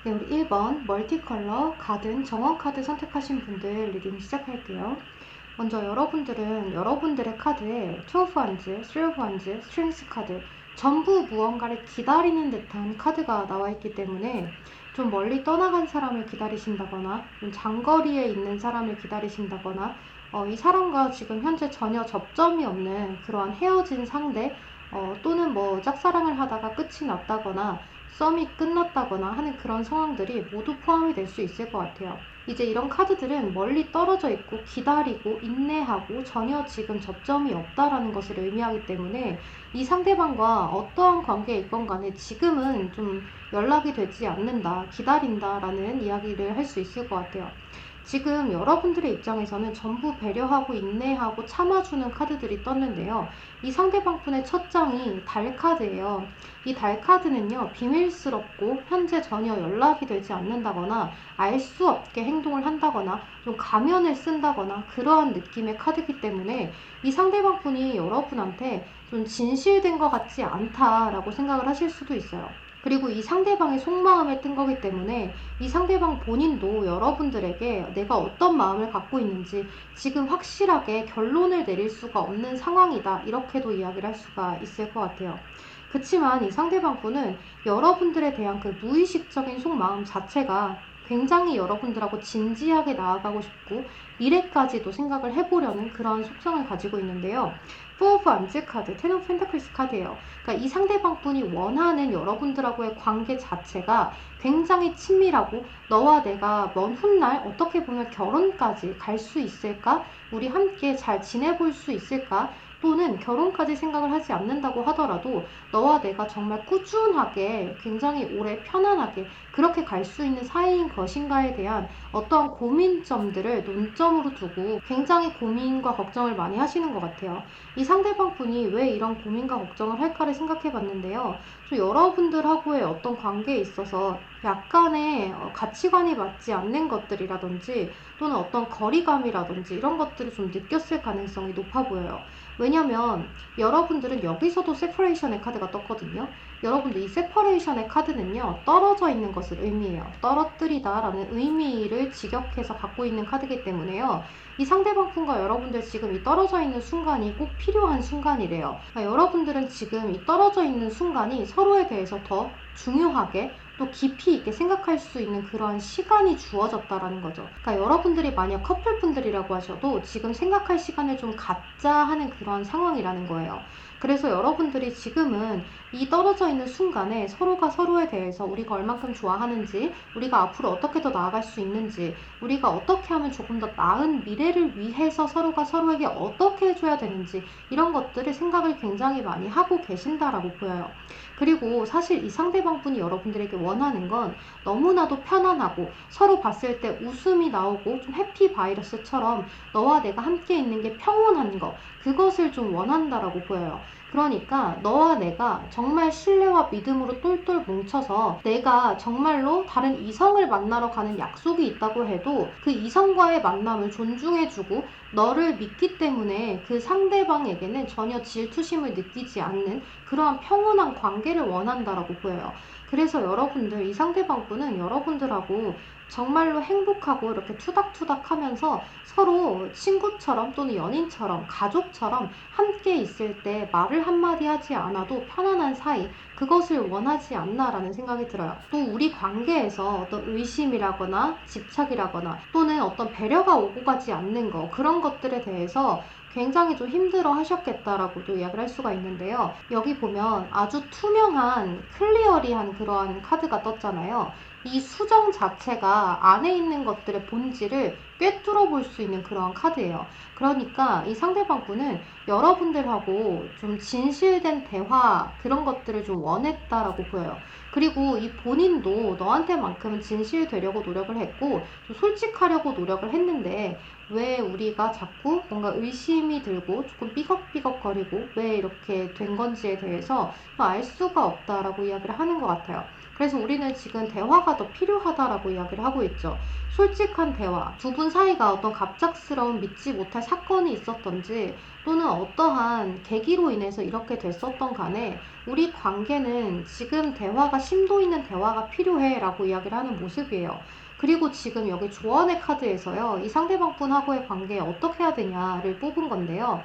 네, 우리 1번 멀티컬러 가든 정원 카드 선택하신 분들 리딩 시작할게요. 먼저 여러분들은 여러분들의 카드에 12 wands, 3 wands, 스트렝스 카드 전부 무언가를 기다리는 듯한 카드가 나와 있기 때문에 좀 멀리 떠나간 사람을 기다리신다거나 좀 장거리에 있는 사람을 기다리신다거나 이 사람과 지금 현재 전혀 접점이 없는 그러한 헤어진 상대 또는 뭐 짝사랑을 하다가 끝이 났다거나 썸이 끝났다거나 하는 그런 상황들이 모두 포함이 될 수 있을 것 같아요. 이제 이런 카드들은 멀리 떨어져 있고 기다리고 인내하고 전혀 지금 접점이 없다라는 것을 의미하기 때문에 이 상대방과 어떠한 관계에 있건 간에 지금은 좀 연락이 되지 않는다, 기다린다라는 이야기를 할 수 있을 것 같아요. 지금 여러분들의 입장에서는 전부 배려하고 인내하고 참아주는 카드들이 떴는데요. 이 상대방 분의 첫 장이 달 카드예요. 이 달 카드는요, 비밀스럽고 현재 전혀 연락이 되지 않는다거나 알 수 없게 행동을 한다거나 좀 가면을 쓴다거나 그러한 느낌의 카드이기 때문에 이 상대방 분이 여러분한테 좀 진실된 것 같지 않다라고 생각을 하실 수도 있어요. 그리고 이 상대방의 속마음에 뜬 거기 때문에 이 상대방 본인도 여러분들에게 내가 어떤 마음을 갖고 있는지 지금 확실하게 결론을 내릴 수가 없는 상황이다, 이렇게도 이야기를 할 수가 있을 것 같아요. 그치만 이 상대방 분은 여러분들에 대한 그 무의식적인 속마음 자체가 굉장히 여러분들하고 진지하게 나아가고 싶고 미래까지도 생각을 해보려는 그런 속성을 가지고 있는데요. 4 오브 안즈 카드, 10 오브 펜타클스 카드예요. 그러니까 이 상대방 분이 원하는 여러분들하고의 관계 자체가 굉장히 친밀하고 너와 내가 먼 훗날 어떻게 보면 결혼까지 갈 수 있을까? 우리 함께 잘 지내볼 수 있을까? 또는 결혼까지 생각을 하지 않는다고 하더라도 너와 내가 정말 꾸준하게 굉장히 오래 편안하게 그렇게 갈 수 있는 사이인 것인가에 대한 어떠한 고민점들을 논점으로 두고 굉장히 고민과 걱정을 많이 하시는 것 같아요. 이 상대방 분이 왜 이런 고민과 걱정을 할까를 생각해 봤는데요. 좀 여러분들하고의 어떤 관계에 있어서 약간의 가치관이 맞지 않는 것들이라든지 또는 어떤 거리감이라든지 이런 것들을 좀 느꼈을 가능성이 높아 보여요. 왜냐면 여러분들은 여기서도 세퍼레이션의 카드가 떴거든요. 여러분들 이 세퍼레이션의 카드는요, 떨어져 있는 것을 의미해요. 떨어뜨리다 라는 의미를 직역해서 갖고 있는 카드이기 때문에요. 이 상대방 분과 여러분들 지금 이 떨어져 있는 순간이 꼭 필요한 순간이래요. 그러니까 여러분들은 지금 이 떨어져 있는 순간이 서로에 대해서 더 중요하게 또 깊이 있게 생각할 수 있는 그런 시간이 주어졌다라는 거죠. 그러니까 여러분들이 만약 커플분들이라고 하셔도 지금 생각할 시간을 좀 갖자 하는 그런 상황이라는 거예요. 그래서 여러분들이 지금은 이 떨어져 있는 순간에 서로가 서로에 대해서 우리가 얼만큼 좋아하는지, 우리가 앞으로 어떻게 더 나아갈 수 있는지, 우리가 어떻게 하면 조금 더 나은 미래를 위해서 서로가 서로에게 어떻게 해줘야 되는지 이런 것들을 생각을 굉장히 많이 하고 계신다라고 보여요. 그리고 사실 이 상대방 분이 여러분들에게 원하는 건 너무나도 편안하고 서로 봤을 때 웃음이 나오고 좀 해피 바이러스처럼 너와 내가 함께 있는 게 평온한 거, 그것을 좀 원한다라고 보여요. 그러니까 너와 내가 정말 신뢰와 믿음으로 똘똘 뭉쳐서 내가 정말로 다른 이성을 만나러 가는 약속이 있다고 해도 그 이성과의 만남을 존중해주고 너를 믿기 때문에 그 상대방에게는 전혀 질투심을 느끼지 않는 그러한 평온한 관계를 원한다라고 보여요. 그래서 여러분들, 이 상대방분은 여러분들하고 정말로 행복하고 이렇게 투닥투닥 하면서 서로 친구처럼 또는 연인처럼 가족처럼 함께 있을 때 말을 한마디 하지 않아도 편안한 사이, 그것을 원하지 않나라는 생각이 들어요. 또 우리 관계에서 어떤 의심이라거나 집착이라거나 또는 어떤 배려가 오고 가지 않는 거, 그런 것들에 대해서 굉장히 좀 힘들어 하셨겠다라고도 이야기를 할 수가 있는데요. 여기 보면 아주 투명한 클리어리한 그러한 카드가 떴잖아요. 이 수정 자체가 안에 있는 것들의 본질을 꿰뚫어 볼 수 있는 그러한 카드예요. 그러니까 이 상대방 분은 여러분들하고 좀 진실된 대화 그런 것들을 좀 원했다라고 보여요. 그리고 이 본인도 너한테만큼은 진실되려고 노력을 했고 좀 솔직하려고 노력을 했는데 왜 우리가 자꾸 뭔가 의심이 들고 조금 삐걱삐걱거리고 왜 이렇게 된 건지에 대해서 알 수가 없다라고 이야기를 하는 것 같아요. 그래서 우리는 지금 대화가 더 필요하다라고 이야기를 하고 있죠. 솔직한 대화, 두 분 사이가 어떤 갑작스러운 믿지 못할 사건이 있었던지 또는 어떠한 계기로 인해서 이렇게 됐었던 간에 우리 관계는 지금 대화가 심도 있는 대화가 필요해 라고 이야기를 하는 모습이에요. 그리고 지금 여기 조언의 카드에서요, 이 상대방 분하고의 관계에 어떻게 해야 되냐를 뽑은 건데요.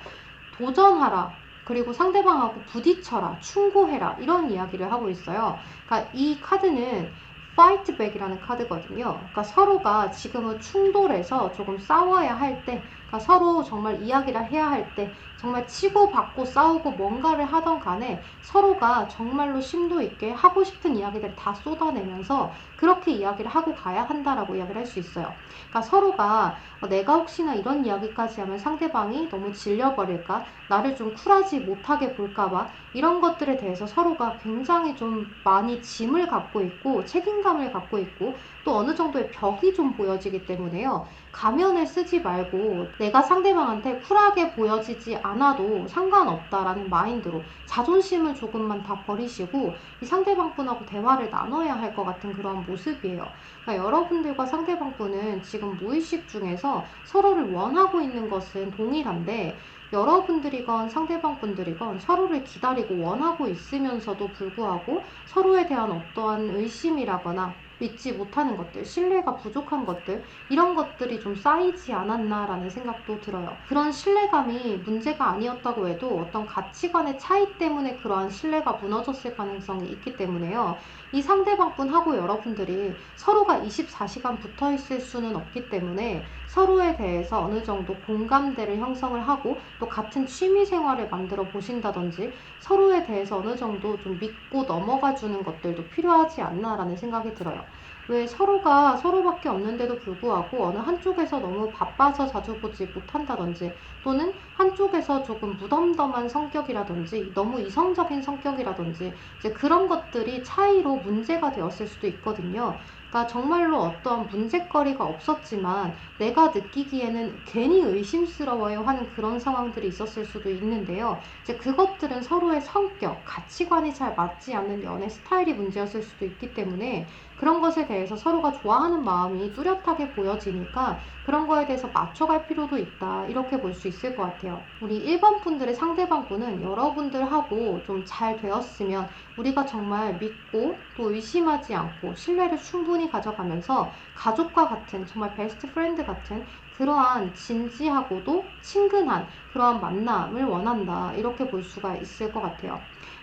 도전하라. 그리고 상대방하고 부딪혀라. 충고해라. 이런 이야기를 하고 있어요. 그러니까 이 카드는 fight back이라는 카드거든요. 그러니까 서로가 지금은 충돌해서 조금 싸워야 할 때, 그러니까 서로 정말 이야기를 해야 할 때, 정말 치고받고 싸우고 뭔가를 하던 간에 서로가 정말로 심도 있게 하고 싶은 이야기들을 다 쏟아내면서 그렇게 이야기를 하고 가야 한다라고 이야기를 할 수 있어요. 그러니까 서로가 내가 혹시나 이런 이야기까지 하면 상대방이 너무 질려버릴까? 나를 좀 쿨하지 못하게 볼까봐 이런 것들에 대해서 서로가 굉장히 좀 많이 짐을 갖고 있고 책임감을 갖고 있고 또 어느 정도의 벽이 좀 보여지기 때문에요. 가면을 쓰지 말고 내가 상대방한테 쿨하게 보여지지 않아도 상관없다라는 마인드로 자존심을 조금만 다 버리시고 이 상대방 분하고 대화를 나눠야 할 것 같은 그런 모습이에요. 그러니까 여러분들과 상대방 분은 지금 무의식 중에서 서로를 원하고 있는 것은 동일한데 여러분들이건 상대방 분들이건 서로를 기다리고 원하고 있으면서도 불구하고 서로에 대한 어떠한 의심이라거나 믿지 못하는 것들, 신뢰가 부족한 것들 이런 것들이 좀 쌓이지 않았나라는 생각도 들어요. 그런 신뢰감이 문제가 아니었다고 해도 어떤 가치관의 차이 때문에 그러한 신뢰가 무너졌을 가능성이 있기 때문에요. 이 상대방 분하고 여러분들이 서로가 24시간 붙어 있을 수는 없기 때문에 서로에 대해서 어느 정도 공감대를 형성을 하고 또 같은 취미 생활을 만들어 보신다든지 서로에 대해서 어느 정도 좀 믿고 넘어가 주는 것들도 필요하지 않나라는 생각이 들어요. 왜 서로가 서로밖에 없는데도 불구하고 어느 한쪽에서 너무 바빠서 자주 보지 못한다든지 또는 한쪽에서 조금 무덤덤한 성격이라든지 너무 이성적인 성격이라든지 이제 그런 것들이 차이로 문제가 되었을 수도 있거든요. 그러니까 정말로 어떤 문제거리가 없었지만 내가 느끼기에는 괜히 의심스러워요 하는 그런 상황들이 있었을 수도 있는데요. 이제 그것들은 서로의 성격, 가치관이 잘 맞지 않는 연애 스타일이 문제였을 수도 있기 때문에 그런 것에 대해서 서로가 좋아하는 마음이 뚜렷하게 보여지니까 그런 거에 대해서 맞춰갈 필요도 있다 이렇게 볼 수 있을 것 같아요. 우리 1번 분들의 상대방 분은 여러분들하고 좀 잘 되었으면 우리가 정말 믿고 또 의심하지 않고 신뢰를 충분히 가져가면서 가족과 같은 정말 베스트 프렌드 같은 그러한 진지하고도 친근한 그러한 만남을 원한다 이렇게 볼 수가 있을 것 같아요.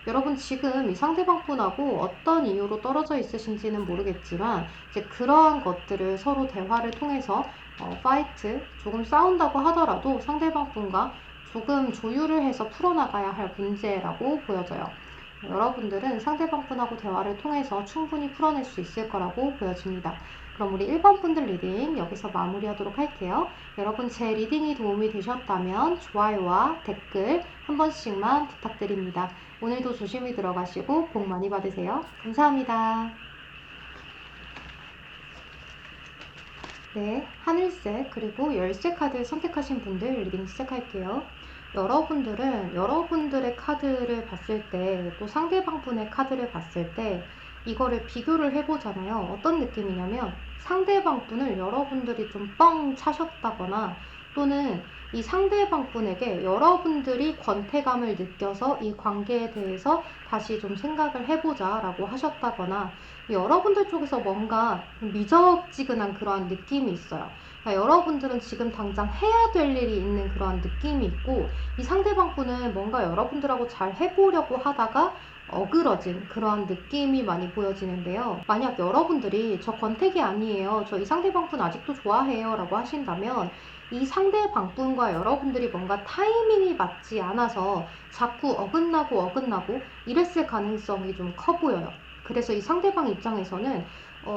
여러분 지금 이 상대방 분하고 어떤 이유로 떨어져 있으신지는 모르겠지만 이제 그러한 것들을 서로 대화를 통해서 파이트, 조금 싸운다고 하더라도 상대방 분과 조금 조율을 해서 풀어나가야 할 문제라고 보여져요. 여러분들은 상대방 분하고 대화를 통해서 충분히 풀어낼 수 있을 거라고 보여집니다. 그럼 우리 1번 분들 리딩 여기서 마무리하도록 할게요. 여러분 제 리딩이 도움이 되셨다면 좋아요와 댓글 한 번씩만 부탁드립니다. 오늘도 조심히 들어가시고 복 많이 받으세요. 감사합니다. 네, 하늘색 그리고 열쇠 카드 선택하신 분들 리딩 시작할게요. 여러분들은 여러분들의 카드를 봤을 때 또 상대방 분의 카드를 봤을 때 이거를 비교를 해보잖아요. 어떤 느낌이냐면 상대방 분을 여러분들이 좀 뻥 차셨다거나 또는 이 상대방 분에게 여러분들이 권태감을 느껴서 이 관계에 대해서 다시 좀 생각을 해보자 라고 하셨다거나 여러분들 쪽에서 뭔가 미적지근한 그러한 느낌이 있어요. 그러니까 여러분들은 지금 당장 해야 될 일이 있는 그러한 느낌이 있고 이 상대방 분은 뭔가 여러분들하고 잘 해보려고 하다가 어그러진 그러한 느낌이 많이 보여지는데요. 만약 여러분들이 저 권태기 아니에요. 저 이 상대방 분 아직도 좋아해요. 라고 하신다면 이 상대방 분과 여러분들이 뭔가 타이밍이 맞지 않아서 자꾸 어긋나고 이랬을 가능성이 좀 커 보여요. 그래서 이 상대방 입장에서는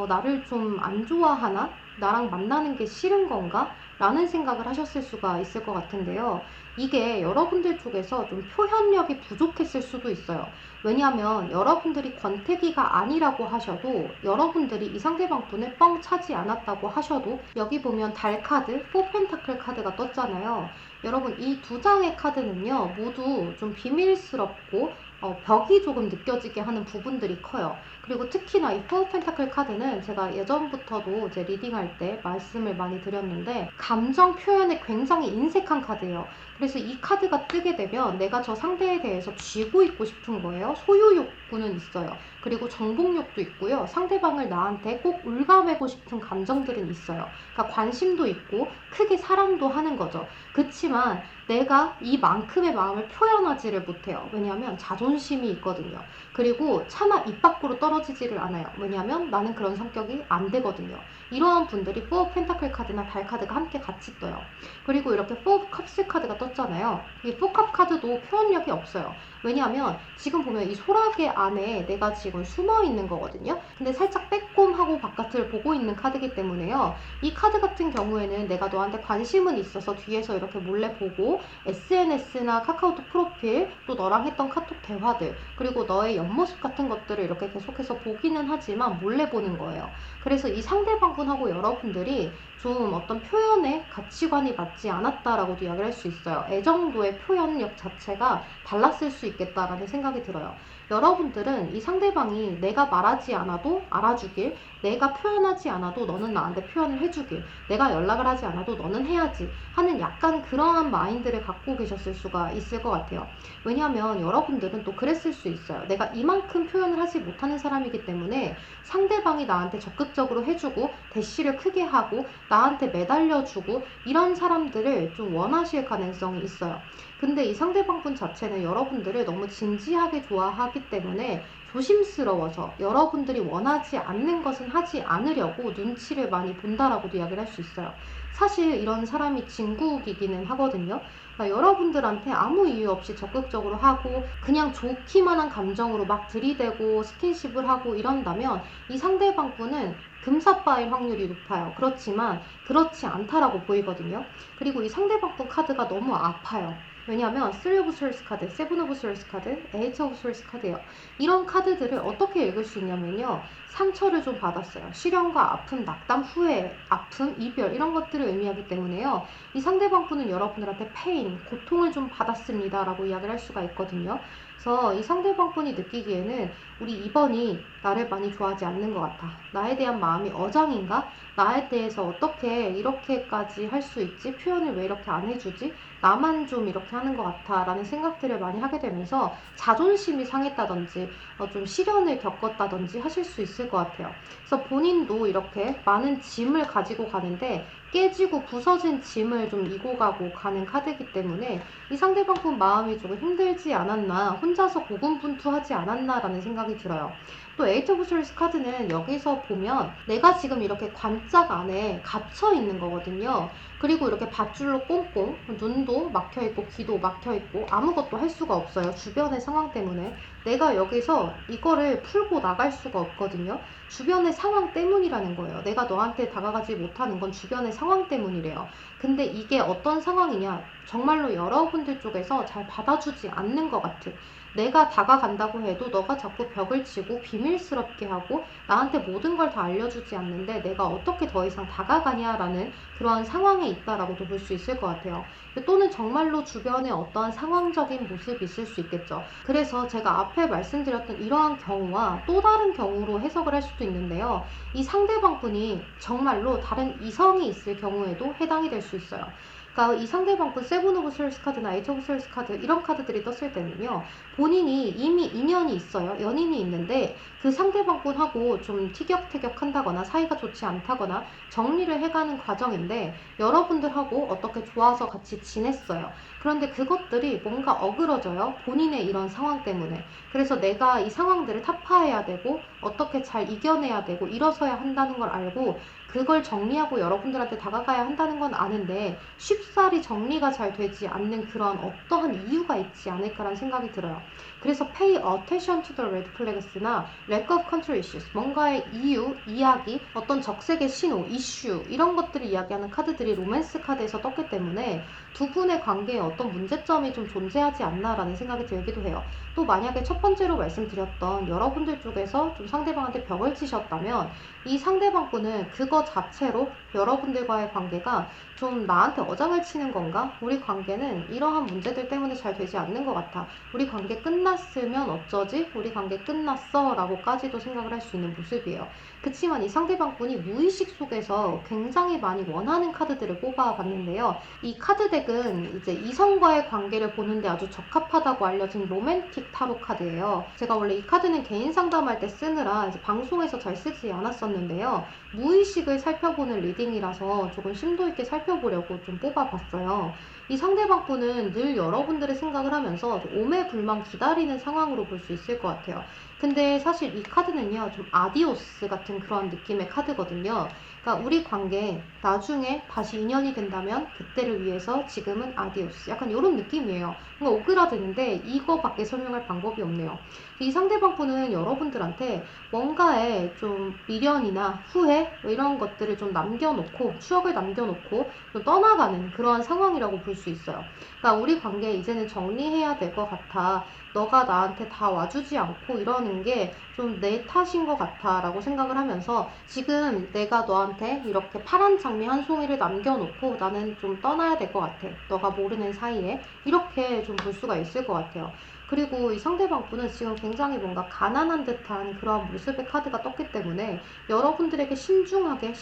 나를 좀 안 좋아하나? 나랑 만나는 게 싫은 건가? 라는 생각을 하셨을 수가 있을 것 같은데요. 이게 여러분들 쪽에서 좀 표현력이 부족했을 수도 있어요. 왜냐하면 여러분들이 권태기가 아니라고 하셔도 여러분들이 이 상대방 분을 뻥 차지 않았다고 하셔도 여기 보면 달 카드, 4펜타클 카드가 떴잖아요. 여러분 이 두 장의 카드는요 모두 좀 비밀스럽고 벽이 조금 느껴지게 하는 부분들이 커요. 그리고 특히나 이 포 펜타클 카드는 제가 예전부터도 제 리딩할 때 말씀을 많이 드렸는데 감정 표현에 굉장히 인색한 카드예요. 그래서 이 카드가 뜨게 되면 내가 저 상대에 대해서 쥐고 있고 싶은 거예요. 소유 욕구는 있어요. 그리고 정복욕도 있고요. 상대방을 나한테 꼭 울감매고 싶은 감정들은 있어요. 그러니까 관심도 있고 크게 사랑도 하는 거죠. 그치만 내가 이만큼의 마음을 표현하지를 못해요. 왜냐하면 자존심이 있거든요. 그리고 차마 입 밖으로 떨어지지를 않아요. 왜냐하면 나는 그런 성격이 안 되거든요. 이러한 분들이 4 펜타클 카드나 달 카드가 함께 같이 떠요. 그리고 이렇게 4 컵스 카드가 떴잖아요. 이 4컵 카드도 표현력이 없어요. 왜냐하면 지금 보면 이 소라게 안에 내가 지금 숨어 있는 거거든요. 근데 살짝 빼꼼하고 바깥을 보고 있는 카드이기 때문에요. 이 카드 같은 경우에는 내가 너한테 관심은 있어서 뒤에서 이렇게 몰래 보고 SNS나 카카오톡 프로필, 또 너랑 했던 카톡 대화들, 그리고 너의 옆모습 같은 것들을 이렇게 계속해서 보기는 하지만 몰래 보는 거예요. 그래서 이 상대방분하고 여러분들이 좀 어떤 표현의 가치관이 맞지 않았다라고도 이야기를 할 수 있어요. 애정도의 표현력 자체가 달랐을 수 있겠다라는 생각이 들어요. 여러분들은 이 상대방이 내가 말하지 않아도 알아주길, 내가 표현하지 않아도 너는 나한테 표현을 해주길, 내가 연락을 하지 않아도 너는 해야지 하는 약간 그러한 마인드를 갖고 계셨을 수가 있을 것 같아요. 왜냐하면 여러분들은 또 그랬을 수 있어요. 내가 이만큼 표현을 하지 못하는 사람이기 때문에 상대방이 나한테 적극적으로 해주고 대시를 크게 하고 나한테 매달려주고 이런 사람들을 좀 원하실 가능성이 있어요. 근데 이 상대방분 자체는 여러분들을 너무 진지하게 좋아하기 때문에 조심스러워서 여러분들이 원하지 않는 것은 하지 않으려고 눈치를 많이 본다라고도 이야기를 할 수 있어요. 사실 이런 사람이 진국이기는 하거든요. 그러니까 여러분들한테 아무 이유 없이 적극적으로 하고 그냥 좋기만 한 감정으로 막 들이대고 스킨십을 하고 이런다면 이 상대방분은 금사빠일 확률이 높아요. 그렇지만 그렇지 않다라고 보이거든요. 그리고 이 상대방분 카드가 너무 아파요. 왜냐하면 3 of Swords 카드, 7 of Swords 카드, 8 of Swords 카드예요. 이런 카드들을 어떻게 읽을 수 있냐면요. 상처를 좀 받았어요. 실현과 아픔, 낙담, 후회, 아픔, 이별 이런 것들을 의미하기 때문에요. 이 상대방 분은 여러분들한테 페인, 고통을 좀 받았습니다 라고 이야기를 할 수가 있거든요. 그래서 이 상대방 분이 느끼기에는 우리 2번이 나를 많이 좋아하지 않는 것 같아. 나에 대한 마음이 어장인가? 나에 대해서 어떻게 이렇게까지 할 수 있지? 표현을 왜 이렇게 안 해주지? 나만 좀 이렇게 하는 것 같아 라는 생각들을 많이 하게 되면서 자존심이 상했다든지 좀 시련을 겪었다든지 하실 수 있을 것 같아요. 그래서 본인도 이렇게 많은 짐을 가지고 가는데 깨지고 부서진 짐을 좀 이고 가고 가는 카드이기 때문에 이 상대방 분 마음이 조금 힘들지 않았나, 혼자서 고군분투하지 않았나 라는 생각이 들어요. 또 에이트 오브 스월드 카드는 여기서 보면 내가 지금 이렇게 관짝 안에 갇혀 있는 거거든요. 그리고 이렇게 밧줄로 꽁꽁 눈도 막혀있고 귀도 막혀있고 아무것도 할 수가 없어요. 주변의 상황 때문에 내가 여기서 이거를 풀고 나갈 수가 없거든요. 주변의 상황 때문이라는 거예요. 내가 너한테 다가가지 못하는 건 주변의 상황 때문이래요. 근데 이게 어떤 상황이냐, 정말로 여러분들 쪽에서 잘 받아주지 않는 것 같아. 내가 다가간다고 해도 너가 자꾸 벽을 치고 비밀스럽게 하고 나한테 모든 걸 다 알려주지 않는데 내가 어떻게 더 이상 다가가냐라는 그러한 상황에 있다라고도 볼 수 있을 것 같아요. 또는 정말로 주변에 어떠한 상황적인 모습이 있을 수 있겠죠. 그래서 제가 앞에 말씀드렸던 이러한 경우와 또 다른 경우로 해석을 할 수도 있는데요. 이 상대방 분이 정말로 다른 이성이 있을 경우에도 해당이 될 수 있어요. 그러니까 이 상대방 분 세븐 오브 스월드 카드나 에이트 오브 스월드 카드 이런 카드들이 떴을 때는요. 본인이 이미 인연이 있어요. 연인이 있는데 그 상대방 분하고 좀 티격태격 한다거나 사이가 좋지 않다거나 정리를 해가는 과정인데 여러분들하고 어떻게 좋아서 같이 지냈어요. 그런데 그것들이 뭔가 어그러져요. 본인의 이런 상황 때문에. 그래서 내가 이 상황들을 타파해야 되고 어떻게 잘 이겨내야 되고 일어서야 한다는 걸 알고 그걸 정리하고 여러분들한테 다가가야 한다는 건 아는데 쉽사리 정리가 잘 되지 않는 그런 어떠한 이유가 있지 않을까라는 생각이 들어요. 그래서 pay attention to the red flags나 lack of control issues, 뭔가의 이유, 이야기, 어떤 적색의 신호, 이슈 이런 것들을 이야기하는 카드들이 로맨스 카드에서 떴기 때문에 두 분의 관계에 어떤 문제점이 좀 존재하지 않나라는 생각이 들기도 해요. 또 만약에 첫 번째로 말씀드렸던 여러분들 쪽에서 좀 상대방한테 벽을 치셨다면 이 상대방 분은 그거 자체로 여러분들과의 관계가 좀 나한테 어장을 치는 건가? 우리 관계는 이러한 문제들 때문에 잘 되지 않는 것 같아. 우리 관계 끝났으면 어쩌지? 우리 관계 끝났어 라고까지도 생각을 할 수 있는 모습이에요. 그치만 이 상대방분이 무의식 속에서 굉장히 많이 원하는 카드들을 뽑아봤는데요. 이 카드 덱은 이제 이성과의 관계를 보는데 아주 적합하다고 알려진 로맨틱 타로 카드예요. 제가 원래 이 카드는 개인 상담할 때 쓰느라 이제 방송에서 잘 쓰지 않았었는데요. 무의식을 살펴보는 리딩이라서 조금 심도 있게 살펴보려고 좀 뽑아봤어요. 이 상대방분은 늘 여러분들의 생각을 하면서 오매불망 기다리는 상황으로 볼 수 있을 것 같아요. 근데 사실 이 카드는요, 좀 아디오스 같은 그런 느낌의 카드거든요. 그러니까 우리 관계 나중에 다시 인연이 된다면 그때를 위해서 지금은 아디오스, 약간 이런 느낌이에요. 뭔가 오그라드는데 이거밖에 설명할 방법이 없네요. 이 상대방분은 여러분들한테 뭔가의 좀 미련이나 후회 뭐 이런 것들을 좀 남겨놓고, 추억을 남겨놓고 좀 떠나가는 그러한 상황이라고 볼 수 있어요. 그러니까 우리 관계 이제는 정리해야 될 것 같아, 너가 나한테 다 와주지 않고 이러는 게 좀 내 탓인 것 같아 라고 생각을 하면서 지금 내가 너한테 이렇게 파란 장미 한 송이를 남겨놓고 나는 좀 떠나야 될 것 같아, 너가 모르는 사이에, 이렇게 좀 볼 수가 있을 것 같아요. 그리고 이 상대방분은 지금 굉장히 뭔가 가난한 듯한 그런 모습의 카드가 떴기 때문에 여러분들에게 신중하게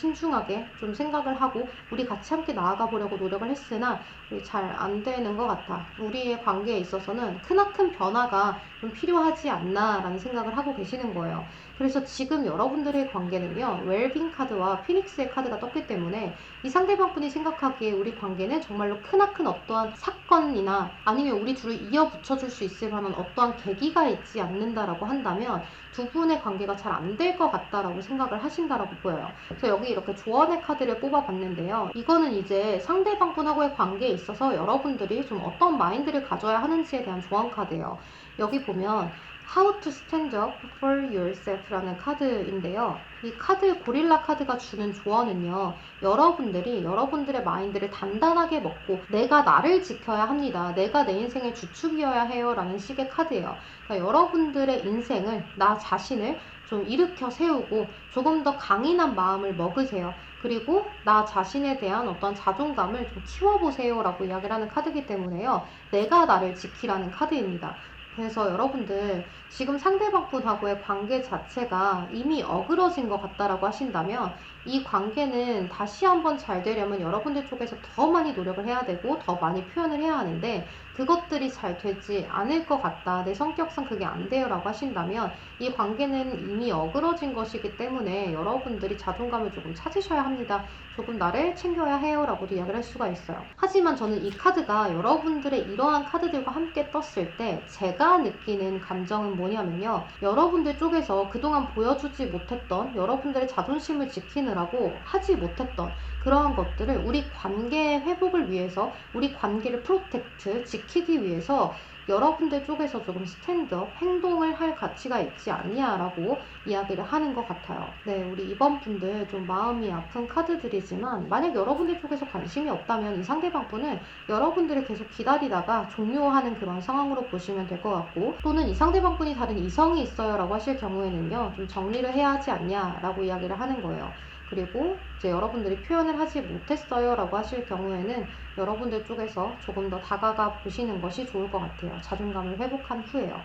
좀 생각을 하고 우리 같이 함께 나아가 보려고 노력을 했으나 잘 안 되는 것 같아. 우리의 관계에 있어서는 크나큰 변화가 좀 필요하지 않나 라는 생각을 하고 계시는 거예요. 그래서 지금 여러분들의 관계는요, 웰빙 카드와 피닉스의 카드가 떴기 때문에 이 상대방분이 생각하기에 우리 관계는 정말로 크나큰 어떠한 사건이나 아니면 우리 둘을 이어 붙여줄 수 있을 만한 어떠한 계기가 있지 않는다라고 한다면 두 분의 관계가 잘 안 될 것 같다라고 생각을 하신다라고 보여요. 그래서 여기 이렇게 조언의 카드를 뽑아봤는데요. 이거는 이제 상대방분하고의 관계에 있어서 여러분들이 좀 어떤 마인드를 가져야 하는지에 대한 조언 카드예요. 여기 보면 How to stand up for yourself라는 카드인데요. 이 카드, 고릴라 카드가 주는 조언은요, 여러분들이 여러분들의 마인드를 단단하게 먹고 내가 나를 지켜야 합니다, 내가 내 인생의 주축이어야 해요 라는 식의 카드예요. 그러니까 여러분들의 인생을, 나 자신을 좀 일으켜 세우고 조금 더 강인한 마음을 먹으세요. 그리고 나 자신에 대한 어떤 자존감을 좀 키워보세요 라고 이야기를 하는 카드이기 때문에요, 내가 나를 지키라는 카드입니다. 그래서 여러분들 지금 상대방분하고의 관계 자체가 이미 어그러진 것 같다라고 하신다면 이 관계는 다시 한번 잘 되려면 여러분들 쪽에서 더 많이 노력을 해야 되고 더 많이 표현을 해야 하는데 그것들이 잘 되지 않을 것 같다, 내 성격상 그게 안 돼요 라고 하신다면 이 관계는 이미 어그러진 것이기 때문에 여러분들이 자존감을 조금 찾으셔야 합니다, 조금 나를 챙겨야 해요 라고도 이야기를 할 수가 있어요. 하지만 저는 이 카드가 여러분들의 이러한 카드들과 함께 떴을 때 제가 느끼는 감정은 뭐냐면요, 여러분들 쪽에서 그동안 보여주지 못했던, 여러분들의 자존심을 지키느라고 하지 못했던 그러한 것들을 우리 관계의 회복을 위해서, 우리 관계를 프로텍트, 지키기 위해서 여러분들 쪽에서 조금 스탠드업, 행동을 할 가치가 있지 않냐라고 이야기를 하는 것 같아요. 네, 우리 이번 분들 좀 마음이 아픈 카드들이지만 만약 여러분들 쪽에서 관심이 없다면 이 상대방분은 여러분들을 계속 기다리다가 종료하는 그런 상황으로 보시면 될 것 같고, 또는 이 상대방분이 다른 이성이 있어요 라고 하실 경우에는요, 좀 정리를 해야 하지 않냐라고 이야기를 하는 거예요. 그리고 이제 여러분들이 표현을 하지 못했어요 라고 하실 경우에는 여러분들 쪽에서 조금 더 다가가 보시는 것이 좋을 것 같아요. 자존감을 회복한 후에요.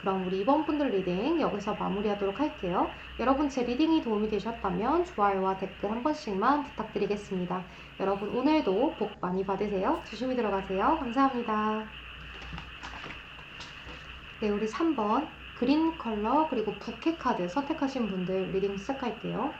그럼 우리 이번 분들 리딩 여기서 마무리하도록 할게요. 여러분 제 리딩이 도움이 되셨다면 좋아요와 댓글 한 번씩만 부탁드리겠습니다. 여러분 오늘도 복 많이 받으세요. 조심히 들어가세요. 감사합니다. 네, 우리 3번 그린 컬러 그리고 부캐 카드 선택하신 분들 리딩 시작할게요.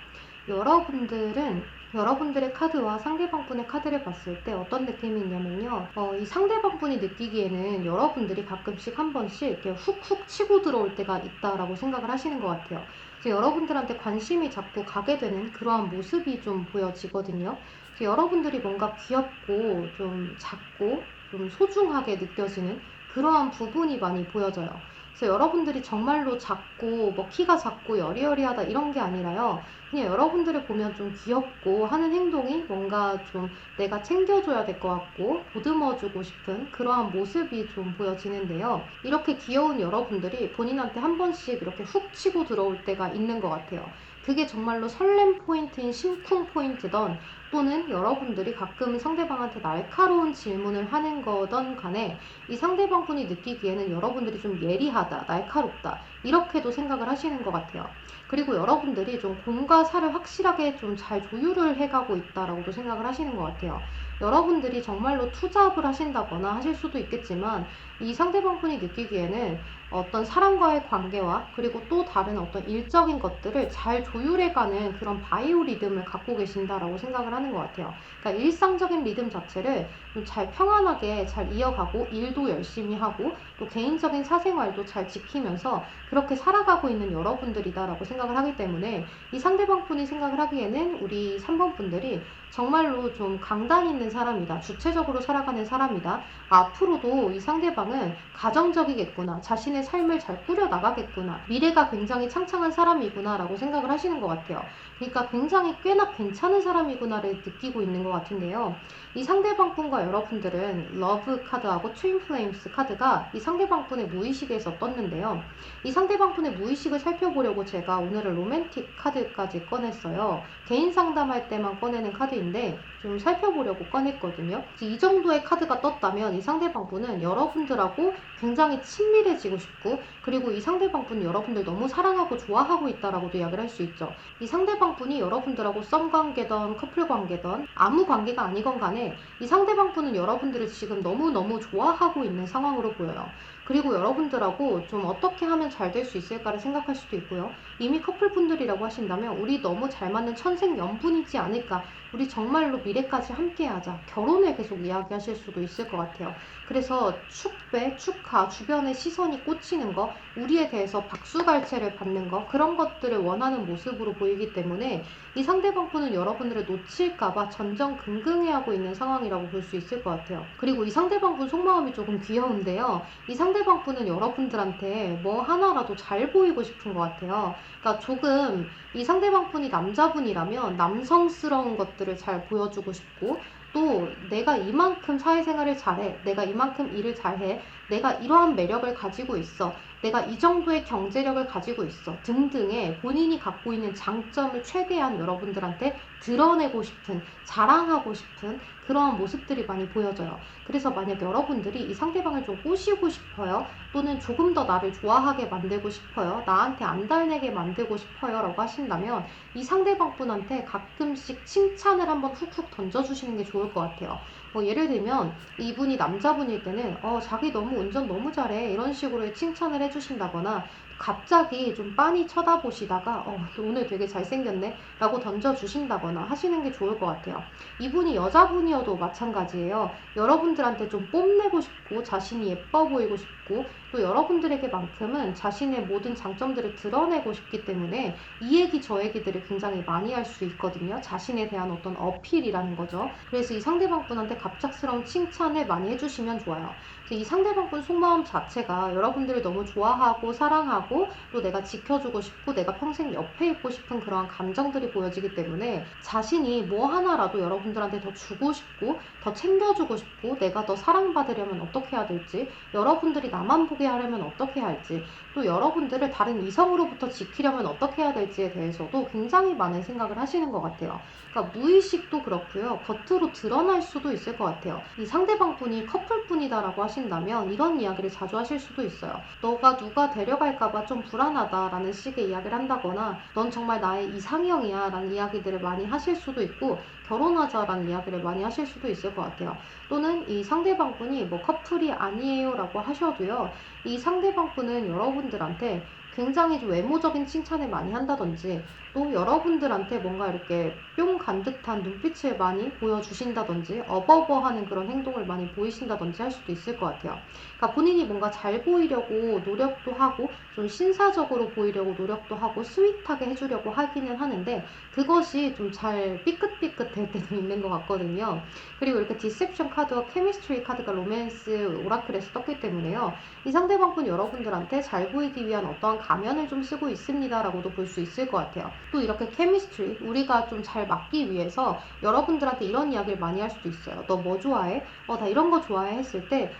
여러분들은 여러분들의 카드와 상대방분의 카드를 봤을 때 어떤 느낌이 있냐면요, 이 상대방분이 느끼기에는 여러분들이 가끔씩 한 번씩 이렇게 훅훅 치고 들어올 때가 있다라고 생각을 하시는 것 같아요. 그래서 여러분들한테 관심이 자꾸 가게 되는 그러한 모습이 좀 보여지거든요. 그래서 여러분들이 뭔가 귀엽고 좀 작고 좀 소중하게 느껴지는 그러한 부분이 많이 보여져요. 그래서 여러분들이 정말로 작고 뭐 키가 작고 여리여리하다 이런 게 아니라요, 그냥 여러분들을 보면 좀 귀엽고 하는 행동이 뭔가 좀 내가 챙겨줘야 될 것 같고 보듬어주고 싶은 그러한 모습이 좀 보여지는데요, 이렇게 귀여운 여러분들이 본인한테 한 번씩 이렇게 훅 치고 들어올 때가 있는 것 같아요. 그게 정말로 설렘 포인트인 심쿵 포인트던 또는 여러분들이 가끔 상대방한테 날카로운 질문을 하는 거던 간에 이 상대방분이 느끼기에는 여러분들이 좀 예리하다, 날카롭다 이렇게도 생각을 하시는 것 같아요. 그리고 여러분들이 좀 공과 사를 확실하게 좀 잘 조율을 해가고 있다라고도 생각을 하시는 것 같아요. 여러분들이 정말로 투잡을 하신다거나 하실 수도 있겠지만 이 상대방분이 느끼기에는 어떤 사람과의 관계와 그리고 또 다른 어떤 일적인 것들을 잘 조율해가는 그런 바이오 리듬을 갖고 계신다라고 생각을 하는 것 같아요. 그러니까 일상적인 리듬 자체를 좀 잘 평안하게 잘 이어가고 일도 열심히 하고 또 개인적인 사생활도 잘 지키면서 그렇게 살아가고 있는 여러분들이다라고 생각을 하기 때문에 이 상대방분이 생각을 하기에는 우리 3번 분들이 정말로 좀 강단 있는 사람이다. 주체적으로 살아가는 사람이다. 앞으로도 이 상대방은 가정적이겠구나. 자신의 삶을 잘 꾸려나가겠구나. 미래가 굉장히 창창한 사람이구나 라고 생각을 하시는 것 같아요. 그러니까 굉장히 꽤나 괜찮은 사람이구나를 느끼고 있는 것 같은데요. 이 상대방분과 여러분들은 러브 카드하고 트윈 플레임스 카드가 이 상대방분의 무의식에서 떴는데요. 이 상대방분의 무의식을 살펴보려고 제가 오늘은 로맨틱 카드까지 꺼냈어요. 개인 상담할 때만 꺼내는 카드인데 좀 살펴보려고 꺼냈거든요. 이 정도의 카드가 떴다면 이 상대방분은 여러분들하고 굉장히 친밀해지고 싶고 그리고 이 상대방분이 여러분들 너무 사랑하고 좋아하고 있다라고도 이야기를 할 수 있죠. 이 상대방분이 여러분들하고 썸 관계든 커플 관계든 아무 관계가 아니건 간에 이 상대방분은 여러분들을 지금 너무너무 좋아하고 있는 상황으로 보여요. 그리고 여러분들하고 좀 어떻게 하면 잘 될 수 있을까를 생각할 수도 있고요. 이미 커플분들이라고 하신다면 우리 너무 잘 맞는 천생연분이지 않을까. 우리 정말로 미래까지 함께하자. 결혼을 계속 이야기하실 수도 있을 것 같아요. 그래서 축배, 축하, 주변의 시선이 꽂히는 거, 우리에 대해서 박수갈채를 받는 거 그런 것들을 원하는 모습으로 보이기 때문에 이 상대방분은 여러분들을 놓칠까봐 전전긍긍해하고 있는 상황이라고 볼 수 있을 것 같아요. 그리고 이 상대방분 속마음이 조금 귀여운데요. 이 상대방분은 여러분들한테 뭐 하나라도 잘 보이고 싶은 것 같아요. 그러니까 조금 이 상대방분이 남자분이라면 남성스러운 것들을 잘 보여주고 싶고 또 내가 이만큼 사회생활을 잘해, 내가 이만큼 일을 잘해, 내가 이러한 매력을 가지고 있어, 내가 이 정도의 경제력을 가지고 있어 등등의 본인이 갖고 있는 장점을 최대한 여러분들한테 드러내고 싶은, 자랑하고 싶은 그러한 모습들이 많이 보여져요. 그래서 만약 여러분들이 이 상대방을 좀 꼬시고 싶어요, 또는 조금 더 나를 좋아하게 만들고 싶어요, 나한테 안달내게 만들고 싶어요 라고 하신다면 이 상대방분한테 가끔씩 칭찬을 한번 훅훅 던져주시는 게 좋을 것 같아요. 예를 들면 이분이 남자분일 때는 자기 너무 운전 너무 잘해 이런 식으로 칭찬을 해주신다거나 갑자기 좀 빤히 쳐다보시다가 오늘 되게 잘생겼네 라고 던져주신다거나 하시는 게 좋을 것 같아요. 이분이 여자분이어도 마찬가지예요. 여러분들한테 좀 뽐내고 싶고 자신이 예뻐 보이고 싶고 또 여러분들에게만큼은 자신의 모든 장점들을 드러내고 싶기 때문에 이 얘기 저 얘기들을 굉장히 많이 할 수 있거든요. 자신에 대한 어떤 어필이라는 거죠. 그래서 이 상대방분한테 갑작스러운 칭찬을 많이 해주시면 좋아요. 이 상대방분 속마음 자체가 여러분들을 너무 좋아하고 사랑하고 또 내가 지켜주고 싶고 내가 평생 옆에 있고 싶은 그러한 감정들이 보여지기 때문에 자신이 뭐 하나라도 여러분들한테 더 주고 싶고 더 챙겨주고 싶고 내가 더 사랑받으려면 어떻게 해야 될지, 여러분들이 나만 보게 하려면 어떻게 할지, 또 여러분들을 다른 이성으로부터 지키려면 어떻게 해야 될지에 대해서도 굉장히 많은 생각을 하시는 것 같아요. 그러니까 무의식도 그렇고요. 겉으로 드러날 수도 있을 것 같아요. 이 상대방분이 커플분이다라고 하신다면 이런 이야기를 자주 하실 수도 있어요. 너가 누가 데려갈까봐 좀 불안하다라는 식의 이야기를 한다거나 넌 정말 나의 이상형이야 라는 이야기들을 많이 하실 수도 있고 결혼하자라는 이야기를 많이 하실 수도 있을 것 같아요. 또는 이 상대방분이 뭐 커플이 아니에요 라고 하셔도요. 이 상대방분은 여러분들한테 굉장히 좀 외모적인 칭찬을 많이 한다든지 또 여러분들한테 뭔가 이렇게 뿅 간 듯한 눈빛을 많이 보여주신다든지 어버버하는 그런 행동을 많이 보이신다든지 할 수도 있을 것 같아요. 그러니까 본인이 뭔가 잘 보이려고 노력도 하고 좀 신사적으로 보이려고 노력도 하고 스윗하게 해주려고 하기는 하는데 그것이 좀 잘 삐끗삐끗할 때도 있는 것 같거든요. 그리고 이렇게 디셉션 카드와 케미스트리 카드가 로맨스 오라클에서 떴기 때문에요. 이 상대방분 여러분들한테 잘 보이기 위한 어떠한 가면을 좀 쓰고 있습니다 라고도 볼 수 있을 것 같아요. 또 이렇게 케미스트리, 우리가 좀 잘 맞기 위해서 여러분들한테 이런 이야기를 많이 할 수도 있어요. 너 뭐 좋아해? 나 이런 거 좋아해 했을 때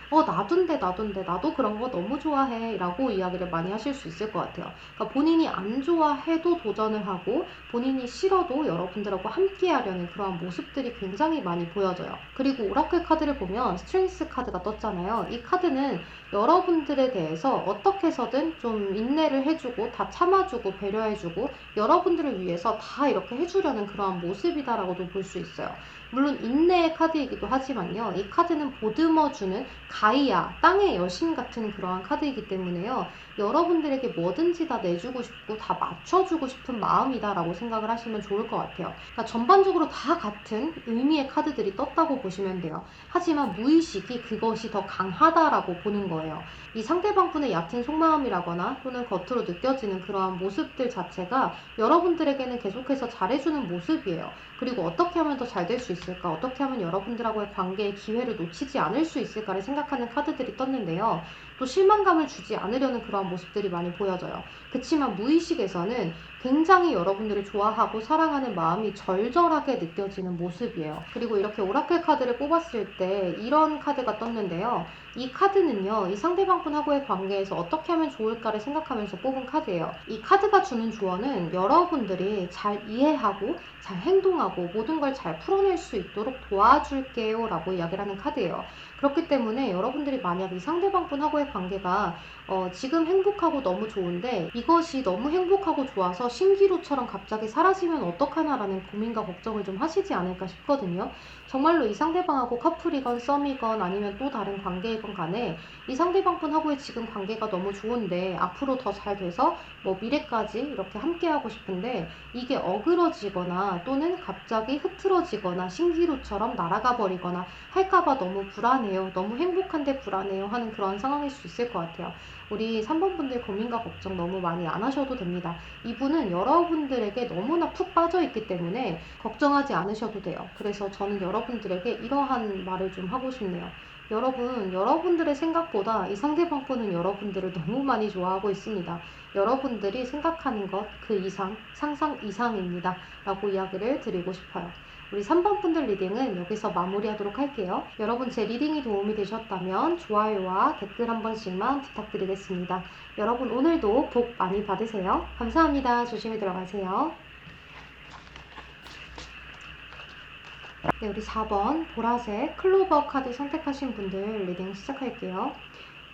나도인데 나도 그런 거 너무 좋아해 라고 이야기를 많이 하실 수 있을 것 같아요. 그러니까 본인이 안 좋아해도 도전을 하고 본인이 싫어도 여러분들하고 함께 하려는 그러한 모습들이 굉장히 많이 보여져요. 그리고 오라클 카드를 보면 스트렝스 카드가 떴잖아요. 이 카드는 여러분들에 대해서 어떻게 해서든 좀 인내를 해주고 다 참아주고 배려해주고 여러분들을 위해서 다 이렇게 해주려는 그러한 모습이다라고도 볼 수 있어요. 물론 인내의 카드이기도 하지만요. 이 카드는 보듬어주는 가이아, 땅의 여신 같은 그러한 카드이기 때문에요. 여러분들에게 뭐든지 다 내주고 싶고 다 맞춰주고 싶은 마음이다라고 생각을 하시면 좋을 것 같아요. 그러니까 전반적으로 다 같은 의미의 카드들이 떴다고 보시면 돼요. 하지만 무의식이 그것이 더 강하다라고 보는 거예요. 이 상대방분의 얕은 속마음이라거나 또는 겉으로 느껴지는 그러한 모습들 자체가 여러분들에게는 계속해서 잘해주는 모습이에요. 그리고 어떻게 하면 더 잘 될 수 있을까? 어떻게 하면 여러분들하고의 관계의 기회를 놓치지 않을 수 있을까를 생각하는 카드들이 떴는데요. 또 실망감을 주지 않으려는 그러한 모습들이 많이 보여져요. 그치만 무의식에서는 굉장히 여러분들을 좋아하고 사랑하는 마음이 절절하게 느껴지는 모습이에요. 그리고 이렇게 오라클 카드를 뽑았을 때 이런 카드가 떴는데요. 이 카드는요, 이 상대방분하고의 관계에서 어떻게 하면 좋을까를 생각하면서 뽑은 카드예요. 이 카드가 주는 조언은 여러분들이 잘 이해하고 잘 행동하고 모든 걸 잘 풀어낼 수 있도록 도와줄게요 라고 이야기를 하는 카드예요. 그렇기 때문에 여러분들이 만약 이 상대방분하고의 관계가 지금 행복하고 너무 좋은데 이것이 너무 행복하고 좋아서 신기루처럼 갑자기 사라지면 어떡하나라는 고민과 걱정을 좀 하시지 않을까 싶거든요. 정말로 이 상대방하고 커플이건 썸이건 아니면 또 다른 관계이건 간에 이 상대방분하고의 지금 관계가 너무 좋은데 앞으로 더 잘 돼서 뭐 미래까지 이렇게 함께하고 싶은데 이게 어그러지거나 또는 갑자기 흐트러지거나 신기루처럼 날아가 버리거나 할까봐 너무 불안해요. 너무 행복한데 불안해요 하는 그런 상황일 수 있을 것 같아요. 우리 3번 분들 고민과 걱정 너무 많이 안 하셔도 됩니다. 이분은 여러분들에게 너무나 푹 빠져 있기 때문에 걱정하지 않으셔도 돼요. 그래서 저는 여러분들에게 이러한 말을 좀 하고 싶네요. 여러분, 여러분들의 생각보다 이 상대방 분은 여러분들을 너무 많이 좋아하고 있습니다. 여러분들이 생각하는 것 그 이상, 상상 이상입니다. 라고 이야기를 드리고 싶어요. 우리 3번 분들 리딩은 여기서 마무리하도록 할게요. 여러분 제 리딩이 도움이 되셨다면 좋아요와 댓글 한 번씩만 부탁드리겠습니다. 여러분 오늘도 복 많이 받으세요. 감사합니다. 조심히 들어가세요. 네, 우리 4번 보라색 클로버 카드 선택하신 분들 리딩 시작할게요.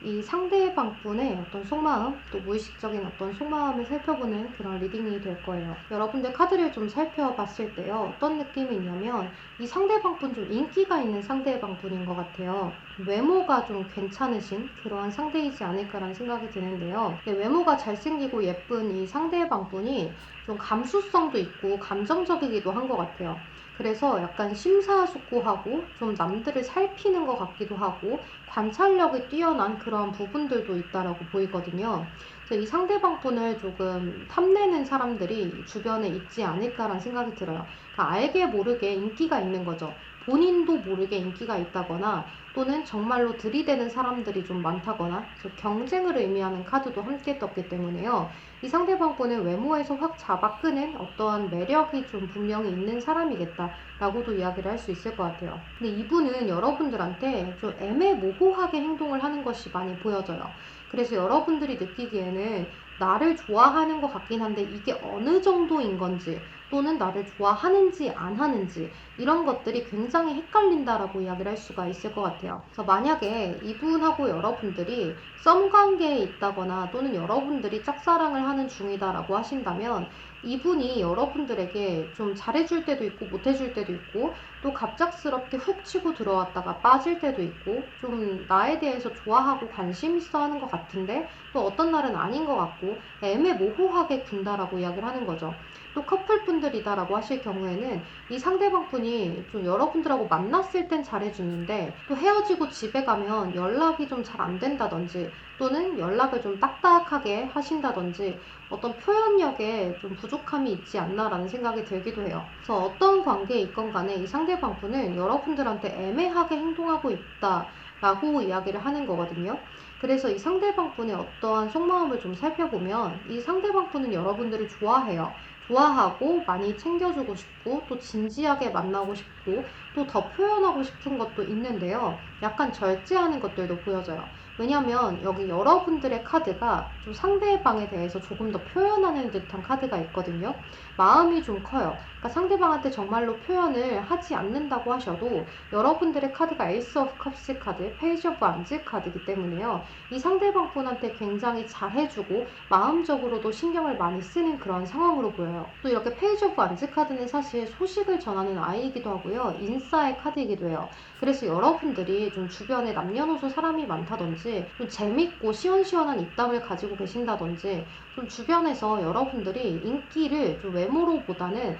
이 상대방 분의 어떤 속마음, 또 무의식적인 어떤 속마음을 살펴보는 그런 리딩이 될 거예요. 여러분들 카드를 좀 살펴봤을 때요. 어떤 느낌이 있냐면 이 상대방 분 좀 인기가 있는 상대방 분인 것 같아요. 외모가 좀 괜찮으신 그러한 상대이지 않을까라는 생각이 드는데요. 네, 외모가 잘생기고 예쁜 이 상대방 분이 좀 감수성도 있고 감정적이기도 한 것 같아요. 그래서 약간 심사숙고하고 좀 남들을 살피는 것 같기도 하고 관찰력이 뛰어난 그런 부분들도 있다라고 보이거든요. 그래서 이 상대방 분을 조금 탐내는 사람들이 주변에 있지 않을까라는 생각이 들어요. 그러니까 알게 모르게 인기가 있는 거죠. 본인도 모르게 인기가 있다거나 또는 정말로 들이대는 사람들이 좀 많다거나 경쟁을 의미하는 카드도 함께 떴기 때문에요. 이 상대방 분은 외모에서 확 잡아끄는 어떠한 매력이 좀 분명히 있는 사람이겠다라고도 이야기를 할 수 있을 것 같아요. 근데 이분은 여러분들한테 좀 애매모호하게 행동을 하는 것이 많이 보여져요. 그래서 여러분들이 느끼기에는 나를 좋아하는 것 같긴 한데 이게 어느 정도인 건지 또는 나를 좋아하는지 안 하는지 이런 것들이 굉장히 헷갈린다라고 이야기를 할 수가 있을 것 같아요. 그래서 만약에 이분하고 여러분들이 썸 관계에 있다거나 또는 여러분들이 짝사랑을 하는 중이다라고 하신다면 이분이 여러분들에게 좀 잘해줄 때도 있고 못해줄 때도 있고 또 갑작스럽게 훅 치고 들어왔다가 빠질 때도 있고 좀 나에 대해서 좋아하고 관심 있어 하는 것 같은데 또 어떤 날은 아닌 것 같고 애매모호하게 군다라고 이야기를 하는 거죠. 또 커플분들이다라고 하실 경우에는 이 상대방 분이 좀 여러분들하고 만났을 땐 잘해주는데 또 헤어지고 집에 가면 연락이 좀 잘 안 된다든지 또는 연락을 좀 딱딱하게 하신다든지 어떤 표현력에 좀 부족함이 있지 않나라는 생각이 들기도 해요. 그래서 어떤 관계에 있건 간에 이 상대방 분은 여러분들한테 애매하게 행동하고 있다라고 이야기를 하는 거거든요. 그래서 이 상대방 분의 어떠한 속마음을 좀 살펴보면 이 상대방 분은 여러분들을 좋아해요. 좋아하고 많이 챙겨주고 싶고 또 진지하게 만나고 싶고 또 더 표현하고 싶은 것도 있는데요. 약간 절제하는 것들도 보여져요. 왜냐면 여기 여러분들의 카드가 좀 상대방에 대해서 조금 더 표현하는 듯한 카드가 있거든요. 마음이 좀 커요. 그러니까 상대방한테 정말로 표현을 하지 않는다고 하셔도 여러분들의 카드가 에이스 오브 컵스 카드, 페이지 오브 완즈 카드이기 때문에요. 이 상대방 분한테 굉장히 잘해주고 마음적으로도 신경을 많이 쓰는 그런 상황으로 보여요. 또 이렇게 페이지 오브 완즈 카드는 사실 소식을 전하는 아이이기도 하고요. 인싸의 카드이기도 해요. 그래서 여러분들이 좀 주변에 남녀노소 사람이 많다든지 좀 재밌고 시원시원한 입담을 가지고 계신다든지 좀 주변에서 여러분들이 인기를 좀 외모로보다는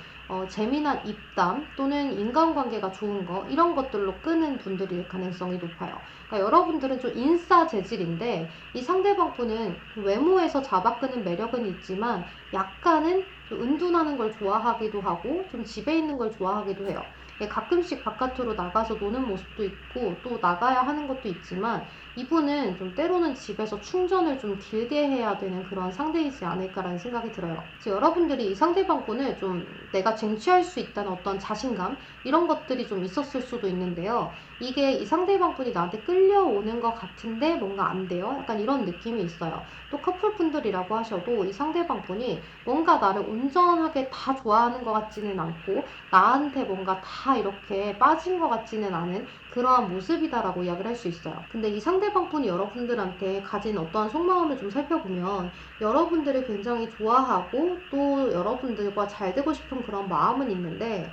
재미난 입담 또는 인간관계가 좋은 거 이런 것들로 끄는 분들일 가능성이 높아요. 그러니까 여러분들은 좀 인싸 재질인데 이 상대방 분은 외모에서 잡아끄는 매력은 있지만 약간은 좀 은둔하는 걸 좋아하기도 하고 좀 집에 있는 걸 좋아하기도 해요. 가끔씩 바깥으로 나가서 노는 모습도 있고 또 나가야 하는 것도 있지만 이분은 좀 때로는 집에서 충전을 좀 길게 해야 되는 그런 상대이지 않을까라는 생각이 들어요. 그래서 여러분들이 이 상대방 분을 좀 내가 쟁취할 수 있다는 어떤 자신감 이런 것들이 좀 있었을 수도 있는데요. 이게 이 상대방 분이 나한테 끌려오는 것 같은데 뭔가 안 돼요. 약간 이런 느낌이 있어요. 또 커플분들이라고 하셔도 이 상대방 분이 뭔가 나를 온전하게 다 좋아하는 것 같지는 않고 나한테 뭔가 다 이렇게 빠진 것 같지는 않은 그러한 모습이다라고 이야기를 할 수 있어요. 근데 이 상대방 분이 여러분들한테 가진 어떠한 속마음을 좀 살펴보면 여러분들을 굉장히 좋아하고 또 여러분들과 잘 되고 싶은 그런 마음은 있는데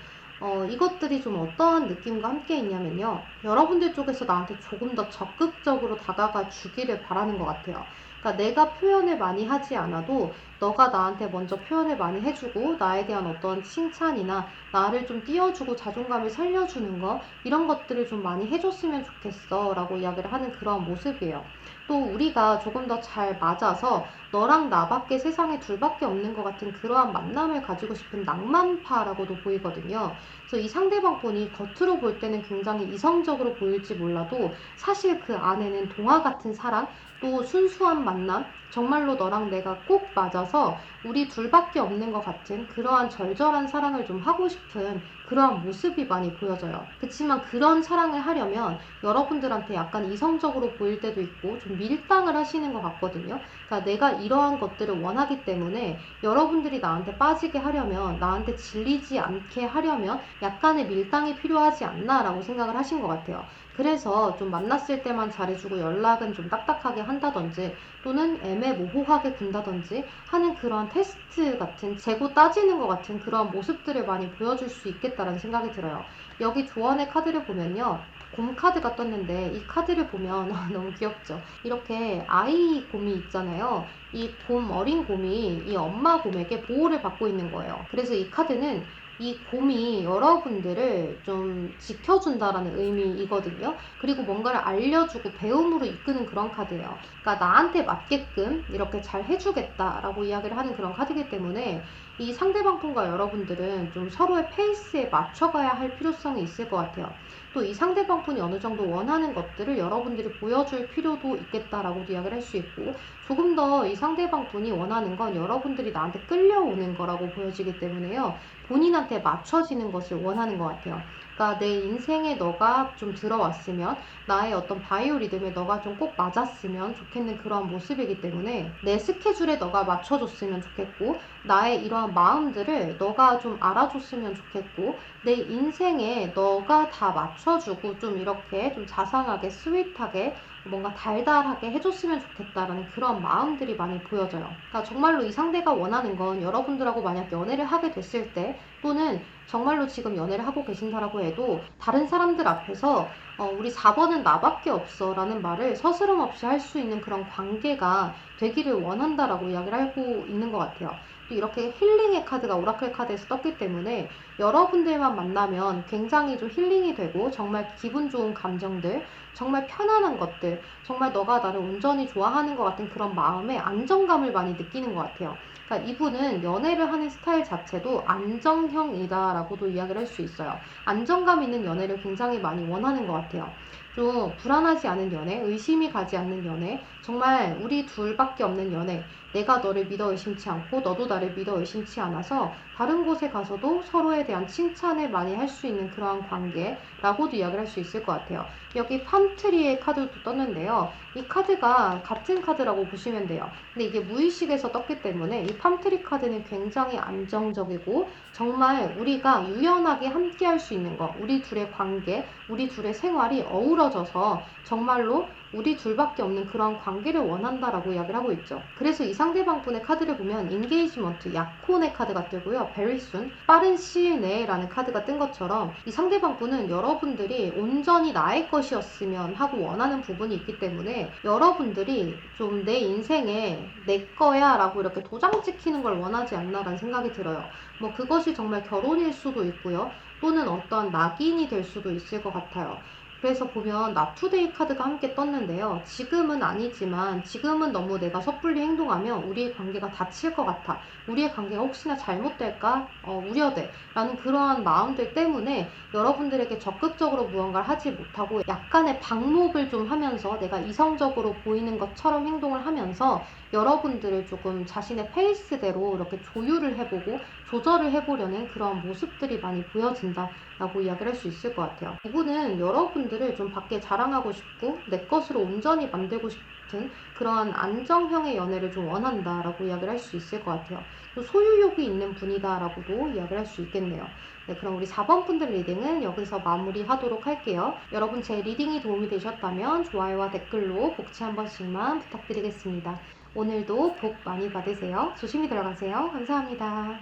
이것들이 좀 어떠한 느낌과 함께 있냐면요. 여러분들 쪽에서 나한테 조금 더 적극적으로 다가가 주기를 바라는 것 같아요. 그러니까 내가 표현을 많이 하지 않아도 너가 나한테 먼저 표현을 많이 해주고 나에 대한 어떤 칭찬이나 나를 좀 띄워주고 자존감을 살려주는 거 이런 것들을 좀 많이 해줬으면 좋겠어 라고 이야기를 하는 그런 모습이에요. 또 우리가 조금 더 잘 맞아서 너랑 나밖에 세상에 둘밖에 없는 것 같은 그러한 만남을 가지고 싶은 낭만파라고도 보이거든요. 그래서 이 상대방 분이 겉으로 볼 때는 굉장히 이성적으로 보일지 몰라도 사실 그 안에는 동화 같은 사랑 또 순수한 만남 정말로 너랑 내가 꼭 맞아서 우리 둘밖에 없는 것 같은 그러한 절절한 사랑을 좀 하고 싶은 그러한 모습이 많이 보여져요. 그렇지만 그런 사랑을 하려면 여러분들한테 약간 이성적으로 보일 때도 있고 좀 밀당을 하시는 것 같거든요. 그러니까 내가 이러한 것들을 원하기 때문에 여러분들이 나한테 빠지게 하려면 나한테 질리지 않게 하려면 약간의 밀당이 필요하지 않나 라고 생각을 하신 것 같아요. 그래서 좀 만났을 때만 잘해주고 연락은 좀 딱딱하게 한다든지 또는 애매모호하게 군다든지 하는 그런 테스트 같은 재고 따지는 것 같은 그런 모습들을 많이 보여줄 수 있겠다라는 생각이 들어요. 여기 조언의 카드를 보면요. 곰 카드가 떴는데 이 카드를 보면 너무 귀엽죠. 이렇게 아이 곰이 있잖아요. 이 곰, 어린 곰이 이 엄마 곰에게 보호를 받고 있는 거예요. 그래서 이 카드는 이 곰이 여러분들을 좀 지켜준다라는 의미이거든요. 그리고 뭔가를 알려주고 배움으로 이끄는 그런 카드예요. 그러니까 나한테 맞게끔 이렇게 잘 해주겠다라고 이야기를 하는 그런 카드이기 때문에 이 상대방 분과 여러분들은 좀 서로의 페이스에 맞춰가야 할 필요성이 있을 것 같아요. 또 이 상대방 분이 어느 정도 원하는 것들을 여러분들이 보여줄 필요도 있겠다라고도 이야기를 할 수 있고 조금 더 이 상대방 분이 원하는 건 여러분들이 나한테 끌려오는 거라고 보여지기 때문에요. 본인한테 맞춰지는 것을 원하는 것 같아요. 그러니까 내 인생에 너가 좀 들어왔으면 나의 어떤 바이오 리듬에 너가 좀 꼭 맞았으면 좋겠는 그런 모습이기 때문에 내 스케줄에 너가 맞춰줬으면 좋겠고 나의 이러한 마음들을 너가 좀 알아줬으면 좋겠고 내 인생에 너가 다 맞춰주고 좀 이렇게 좀 자상하게 스윗하게 뭔가 달달하게 해줬으면 좋겠다라는 그런 마음들이 많이 보여져요. 그러니까 정말로 이 상대가 원하는 건 여러분들하고 만약 연애를 하게 됐을 때 또는 정말로 지금 연애를 하고 계신다라고 해도 다른 사람들 앞에서 우리 4번은 나밖에 없어 라는 말을 서스럼 없이 할 수 있는 그런 관계가 되기를 원한다라고 이야기를 하고 있는 것 같아요. 또 이렇게 힐링의 카드가 오라클 카드에서 떴기 때문에 여러분들만 만나면 굉장히 좀 힐링이 되고 정말 기분 좋은 감정들 정말 편안한 것들 정말 너가 나를 온전히 좋아하는 것 같은 그런 마음의 안정감을 많이 느끼는 것 같아요. 그러니까 이분은 연애를 하는 스타일 자체도 안정형이다라고도 이야기를 할 수 있어요. 안정감 있는 연애를 굉장히 많이 원하는 것 같아요. 좀 불안하지 않은 연애, 의심이 가지 않는 연애, 정말 우리 둘밖에 없는 연애, 내가 너를 믿어 의심치 않고 너도 나를 믿어 의심치 않아서 다른 곳에 가서도 서로에 대한 칭찬을 많이 할 수 있는 그러한 관계라고도 이야기를 할 수 있을 것 같아요. 여기 팜트리의 카드도 떴는데요. 이 카드가 같은 카드라고 보시면 돼요. 근데 이게 무의식에서 떴기 때문에 이 팜트리 카드는 굉장히 안정적이고 정말 우리가 유연하게 함께 할 수 있는 거, 우리 둘의 관계, 우리 둘의 생활이 어우러져서 정말로 우리 둘밖에 없는 그런 관계를 원한다라고 이야기를 하고 있죠. 그래서 이 상대방분의 카드를 보면 인게이지먼트, 약혼의 카드가 뜨고요. very soon, 빠른 시일 내에 라는 카드가 뜬 것처럼 이 상대방분은 여러분들이 온전히 나의 것이었으면 하고 원하는 부분이 있기 때문에 여러분들이 좀 내 인생에 내 거야 라고 이렇게 도장 찍히는 걸 원하지 않나라는 생각이 들어요. 뭐 그것이 정말 결혼일 수도 있고요. 또는 어떤 낙인이 될 수도 있을 것 같아요. 그래서 보면 나투데이 카드가 함께 떴는데요. 지금은 아니지만 지금은 너무 내가 섣불리 행동하면 우리의 관계가 다칠 것 같아. 우리의 관계가 혹시나 잘못될까 우려돼 라는 그러한 마음들 때문에 여러분들에게 적극적으로 무언가를 하지 못하고 약간의 방목을 좀 하면서 내가 이성적으로 보이는 것처럼 행동을 하면서 여러분들을 조금 자신의 페이스대로 이렇게 조율을 해보고 조절을 해보려는 그런 모습들이 많이 보여진다라고 이야기를 할 수 있을 것 같아요. 이분은 여러분들을 좀 밖에 자랑하고 싶고 내 것으로 온전히 만들고 싶은 그러한 안정형의 연애를 좀 원한다라고 이야기를 할 수 있을 것 같아요. 또 소유욕이 있는 분이다라고도 이야기를 할 수 있겠네요. 네, 그럼 우리 4번 분들 리딩은 여기서 마무리하도록 할게요. 여러분 제 리딩이 도움이 되셨다면 좋아요와 댓글로 복지 한 번씩만 부탁드리겠습니다. 오늘도 복 많이 받으세요. 조심히 들어가세요. 감사합니다.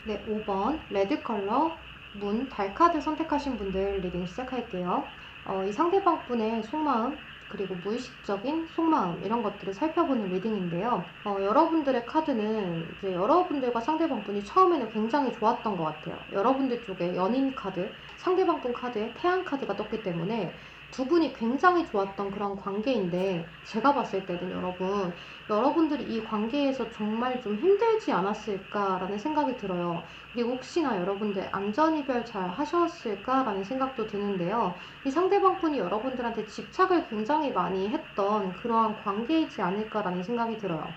네, 5번 레드 컬러 문 달카드 선택하신 분들 리딩 시작할게요. 이 상대방 분의 속마음 그리고 무의식적인 속마음 이런 것들을 살펴보는 리딩인데요. 여러분들의 카드는 이제 여러분들과 상대방 분이 처음에는 굉장히 좋았던 것 같아요. 여러분들 쪽에 연인 카드, 상대방 분 카드에 태양 카드가 떴기 때문에 두 분이 굉장히 좋았던 그런 관계인데 제가 봤을 때는 여러분들이 이 관계에서 정말 좀 힘들지 않았을까라는 생각이 들어요. 그리고 혹시나 여러분들 안전이별 잘 하셨을까라는 생각도 드는데요. 이 상대방 분이 여러분들한테 집착을 굉장히 많이 했던 그러한 관계이지 않을까라는 생각이 들어요.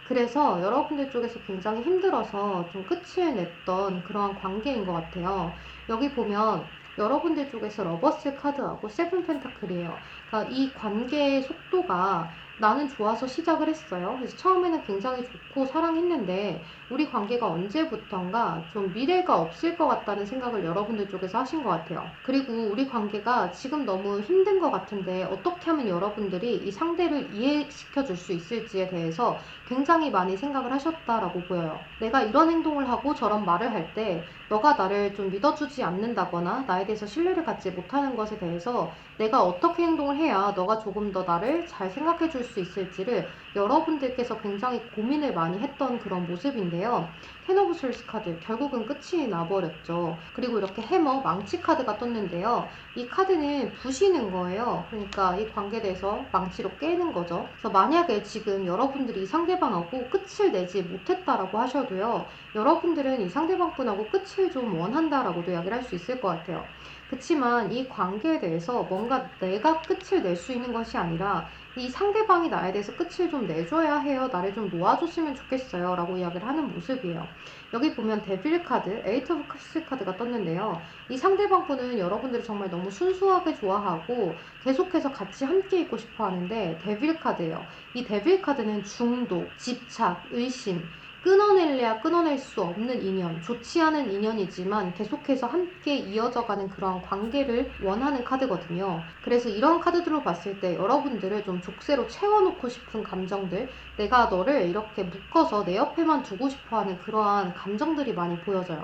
그래서 여러분들 쪽에서 굉장히 힘들어서 좀 끝을 냈던 그러한 관계인 것 같아요. 여기 보면 여러분들 쪽에서 러버스 카드하고 세븐 펜타클이에요. 그러니까 이 관계의 속도가 나는 좋아서 시작을 했어요. 그래서 처음에는 굉장히 좋고 사랑했는데 우리 관계가 언제부턴가 좀 미래가 없을 것 같다는 생각을 여러분들 쪽에서 하신 것 같아요. 그리고 우리 관계가 지금 너무 힘든 것 같은데 어떻게 하면 여러분들이 이 상대를 이해시켜 줄 수 있을지에 대해서 굉장히 많이 생각을 하셨다라고 보여요. 내가 이런 행동을 하고 저런 말을 할 때 너가 나를 좀 믿어주지 않는다거나 나에 대해서 신뢰를 갖지 못하는 것에 대해서 내가 어떻게 행동을 해야 너가 조금 더 나를 잘 생각해 줄 수 있을지를 여러분들께서 굉장히 고민을 많이 했던 그런 모습인데요. 텐 오브 솔스 카드 결국은 끝이 나버렸죠. 그리고 이렇게 해머 망치 카드가 떴는데요. 이 카드는 부시는 거예요. 그러니까 이 관계에 대해서 망치로 깨는 거죠. 그래서 만약에 지금 여러분들이 이 상대방하고 끝을 내지 못했다라고 하셔도요. 여러분들은 이 상대방분하고 끝을 좀 원한다라고도 이야기를 할 수 있을 것 같아요. 그치만 이 관계에 대해서 뭔가 내가 끝을 낼 수 있는 것이 아니라 이 상대방이 나에 대해서 끝을 좀 내줘야 해요. 나를 좀 놓아줬으면 좋겠어요. 라고 이야기를 하는 모습이에요. 여기 보면 데빌 카드, 에이트 오브 컵스 카드가 떴는데요. 이 상대방 분은 여러분들이 정말 너무 순수하게 좋아하고 계속해서 같이 함께 있고 싶어 하는데 데빌 카드예요. 이 데빌 카드는 중독, 집착, 의심, 끊어낼래야 끊어낼 수 없는 인연, 좋지 않은 인연이지만 계속해서 함께 이어져가는 그런 관계를 원하는 카드거든요. 그래서 이런 카드들로 봤을 때 여러분들을 좀 족쇄로 채워놓고 싶은 감정들, 내가 너를 이렇게 묶어서 내 옆에만 두고 싶어하는 그러한 감정들이 많이 보여져요.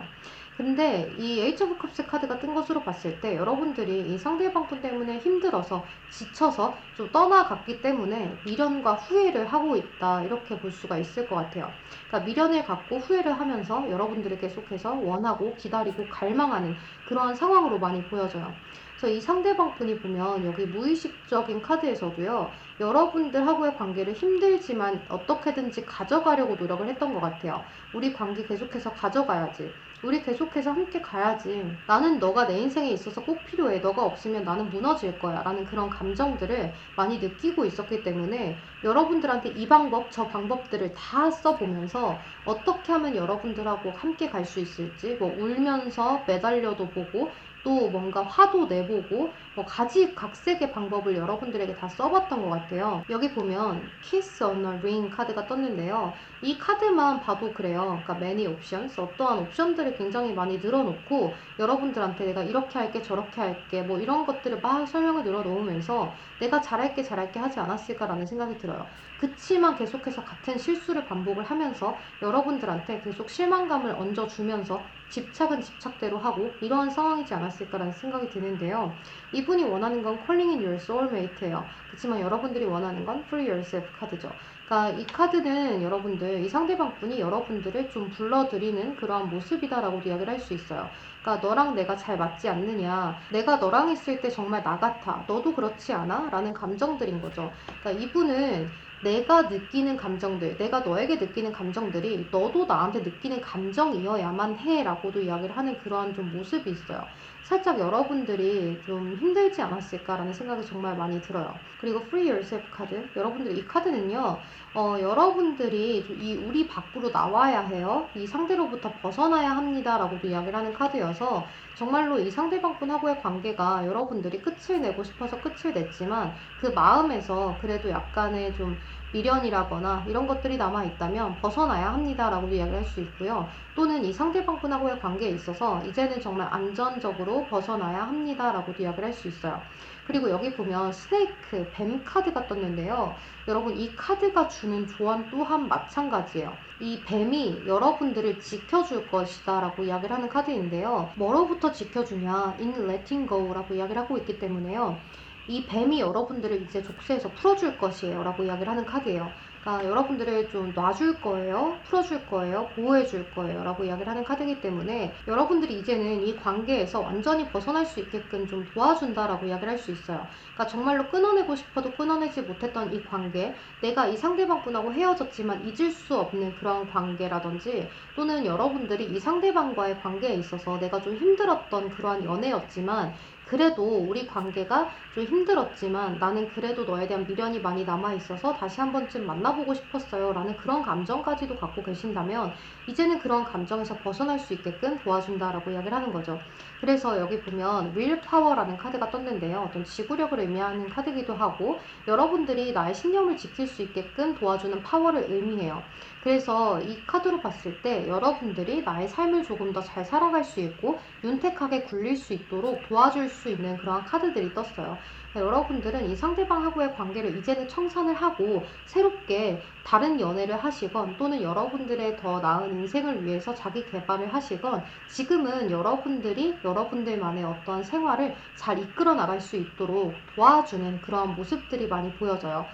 근데 이 에이치 오브 컵스 카드가 뜬 것으로 봤을 때 여러분들이 이 상대방분 때문에 힘들어서 지쳐서 좀 떠나갔기 때문에 미련과 후회를 하고 있다 이렇게 볼 수가 있을 것 같아요. 그러니까 미련을 갖고 후회를 하면서 여러분들이 계속해서 원하고 기다리고 갈망하는 그러한 상황으로 많이 보여져요. 그래서 이 상대방 분이 보면 여기 무의식적인 카드에서도요, 여러분들하고의 관계를 힘들지만 어떻게든지 가져가려고 노력을 했던 것 같아요. 우리 관계 계속해서 가져가야지. 우리 계속해서 함께 가야지. 나는 너가 내 인생에 있어서 꼭 필요해. 너가 없으면 나는 무너질 거야. 라는 그런 감정들을 많이 느끼고 있었기 때문에 여러분들한테 이 방법, 저 방법들을 다 써보면서 어떻게 하면 여러분들하고 함께 갈 수 있을지, 뭐 울면서 매달려도 보고, 또 뭔가 화도 내보고, 뭐 가지각색의 방법을 여러분들에게 다 써봤던 것 같아요. 여기 보면 Kiss on a Ring 카드가 떴는데요. 이 카드만 봐도 그래요. 그러니까 many options, 어떠한 옵션들을 굉장히 많이 늘어놓고 여러분들한테 내가 이렇게 할게 저렇게 할게 뭐 이런 것들을 막 설명을 늘어놓으면서 내가 잘할게 하지 않았을까라는 생각이 들어요. 그치만 계속해서 같은 실수를 반복을 하면서 여러분들한테 계속 실망감을 얹어주면서 집착은 집착대로 하고 이러한 상황이지 않았을까라는 생각이 드는데요. 이분이 원하는 건 Calling in Your Soulmate예요. 그렇지만 여러분들이 원하는 건 Free Yourself 카드죠. 그러니까 이 카드는 여러분들, 이 상대방 분이 여러분들을 좀 불러들이는 그러한 모습이다라고도 이야기를 할 수 있어요. 그러니까 너랑 내가 잘 맞지 않느냐, 내가 너랑 있을 때 정말 나 같아, 너도 그렇지 않아? 라는 감정들인 거죠. 그러니까 이분은 내가 느끼는 감정들, 내가 너에게 느끼는 감정들이 너도 나한테 느끼는 감정이어야만 해 라고도 이야기를 하는 그러한 좀 모습이 있어요. 살짝 여러분들이 좀 힘들지 않았을까라는 생각이 정말 많이 들어요. 그리고 Free Yourself 카드, 여러분들 이 카드는요, 여러분들이 이 우리 밖으로 나와야 해요. 이 상대로부터 벗어나야 합니다 라고도 이야기를 하는 카드여서 정말로 이 상대방분하고의 관계가 여러분들이 끝을 내고 싶어서 끝을 냈지만 그 마음에서 그래도 약간의 좀 미련이라거나 이런 것들이 남아있다면 벗어나야 합니다 라고도 이야기를 할 수 있고요. 또는 이 상대방분하고의 관계에 있어서 이제는 정말 안전적으로 벗어나야 합니다 라고도 이야기를 할 수 있어요. 그리고 여기 보면 스네이크, 뱀 카드가 떴는데요. 여러분 이 카드가 주는 조언 또한 마찬가지예요. 이 뱀이 여러분들을 지켜줄 것이다 라고 이야기를 하는 카드인데요. 뭐로부터 지켜주냐? In letting go 라고 이야기를 하고 있기 때문에요. 이 뱀이 여러분들을 이제 족쇄에서 풀어줄 것이에요 라고 이야기를 하는 카드예요. 그러니까 여러분들을 좀 놔줄 거예요, 풀어줄 거예요, 보호해줄 거예요 라고 이야기를 하는 카드이기 때문에 여러분들이 이제는 이 관계에서 완전히 벗어날 수 있게끔 좀 도와준다 라고 이야기를 할 수 있어요. 그러니까 정말로 끊어내고 싶어도 끊어내지 못했던 이 관계, 내가 이 상대방분하고 헤어졌지만 잊을 수 없는 그런 관계라든지, 또는 여러분들이 이 상대방과의 관계에 있어서 내가 좀 힘들었던 그러한 연애였지만 그래도 우리 관계가 좀 힘들었지만 나는 그래도 너에 대한 미련이 많이 남아있어서 다시 한 번쯤 만나보고 싶었어요 라는 그런 감정까지도 갖고 계신다면 이제는 그런 감정에서 벗어날 수 있게끔 도와준다라고 이야기를 하는 거죠. 그래서 여기 보면 Will Power라는 카드가 떴는데요. 어떤 지구력을 의미하는 카드이기도 하고 여러분들이 나의 신념을 지킬 수 있게끔 도와주는 파워를 의미해요. 그래서 이 카드로 봤을 때 여러분들이 나의 삶을 조금 더 잘 살아갈 수 있고 윤택하게 굴릴 수 있도록 도와줄 수 있는 그런 카드들이 떴어요. 여러분들은 이 상대방하고의 관계를 이제는 청산을 하고 새롭게 다른 연애를 하시건 또는 여러분들의 더 나은 인생을 위해서 자기 개발을 하시건 지금은 여러분들이 여러분들만의 어떤 생활을 잘 이끌어 나갈 수 있도록 도와주는 그런 모습들이 많이 보여져요.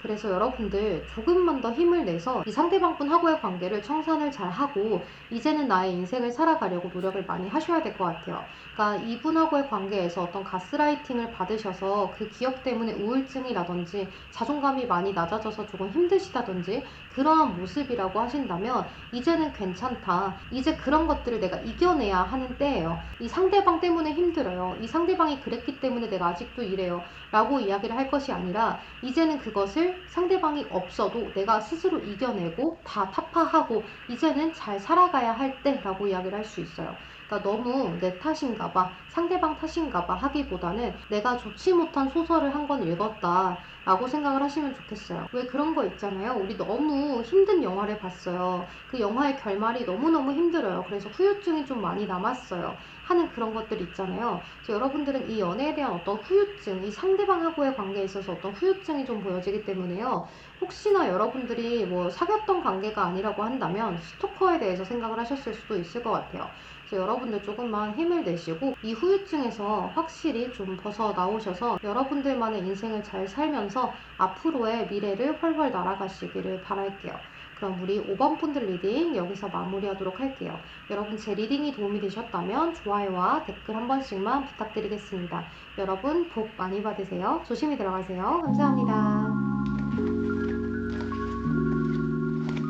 그래서 여러분들 조금만 더 힘을 내서 이 상대방분하고의 관계를 청산을 잘 하고 이제는 나의 인생을 살아가려고 노력을 많이 하셔야 될 것 같아요. 그러니까 이분하고의 관계에서 어떤 가스라이팅을 받으셔서 그 기억 때문에 우울증이라든지 자존감이 많이 낮아져서 조금 힘드시다든지 그러한 모습이라고 하신다면 이제는 괜찮다. 이제 그런 것들을 내가 이겨내야 하는 때예요. 이 상대방 때문에 힘들어요. 이 상대방이 그랬기 때문에 내가 아직도 이래요. 라고 이야기를 할 것이 아니라 이제는 그것을 상대방이 없어도 내가 스스로 이겨내고 다 타파하고 이제는 잘 살아가야 할 때라고 이야기를 할 수 있어요. 그러니까 너무 내 탓인가 봐, 상대방 탓인가 봐 하기보다는 내가 좋지 못한 소설을 한 권 읽었다 라고 생각을 하시면 좋겠어요. 왜 그런 거 있잖아요. 우리 너무 힘든 영화를 봤어요. 그 영화의 결말이 너무너무 힘들어요. 그래서 후유증이 좀 많이 남았어요. 하는 그런 것들 있잖아요. 그래서 여러분들은 이 연애에 대한 어떤 후유증, 이 상대방하고의 관계에 있어서 어떤 후유증이 좀 보여지기 때문에요. 혹시나 여러분들이 뭐 사귀었던 관계가 아니라고 한다면 스토커에 대해서 생각을 하셨을 수도 있을 것 같아요. 그래서 여러분들 조금만 힘을 내시고 이 후유증에서 확실히 좀 벗어나오셔서 여러분들만의 인생을 잘 살면서 앞으로의 미래를 훨훨 날아가시기를 바랄게요. 그럼 우리 5번 분들 리딩 여기서 마무리하도록 할게요. 여러분 제 리딩이 도움이 되셨다면 좋아요와 댓글 한 번씩만 부탁드리겠습니다. 여러분 복 많이 받으세요. 조심히 들어가세요. 감사합니다.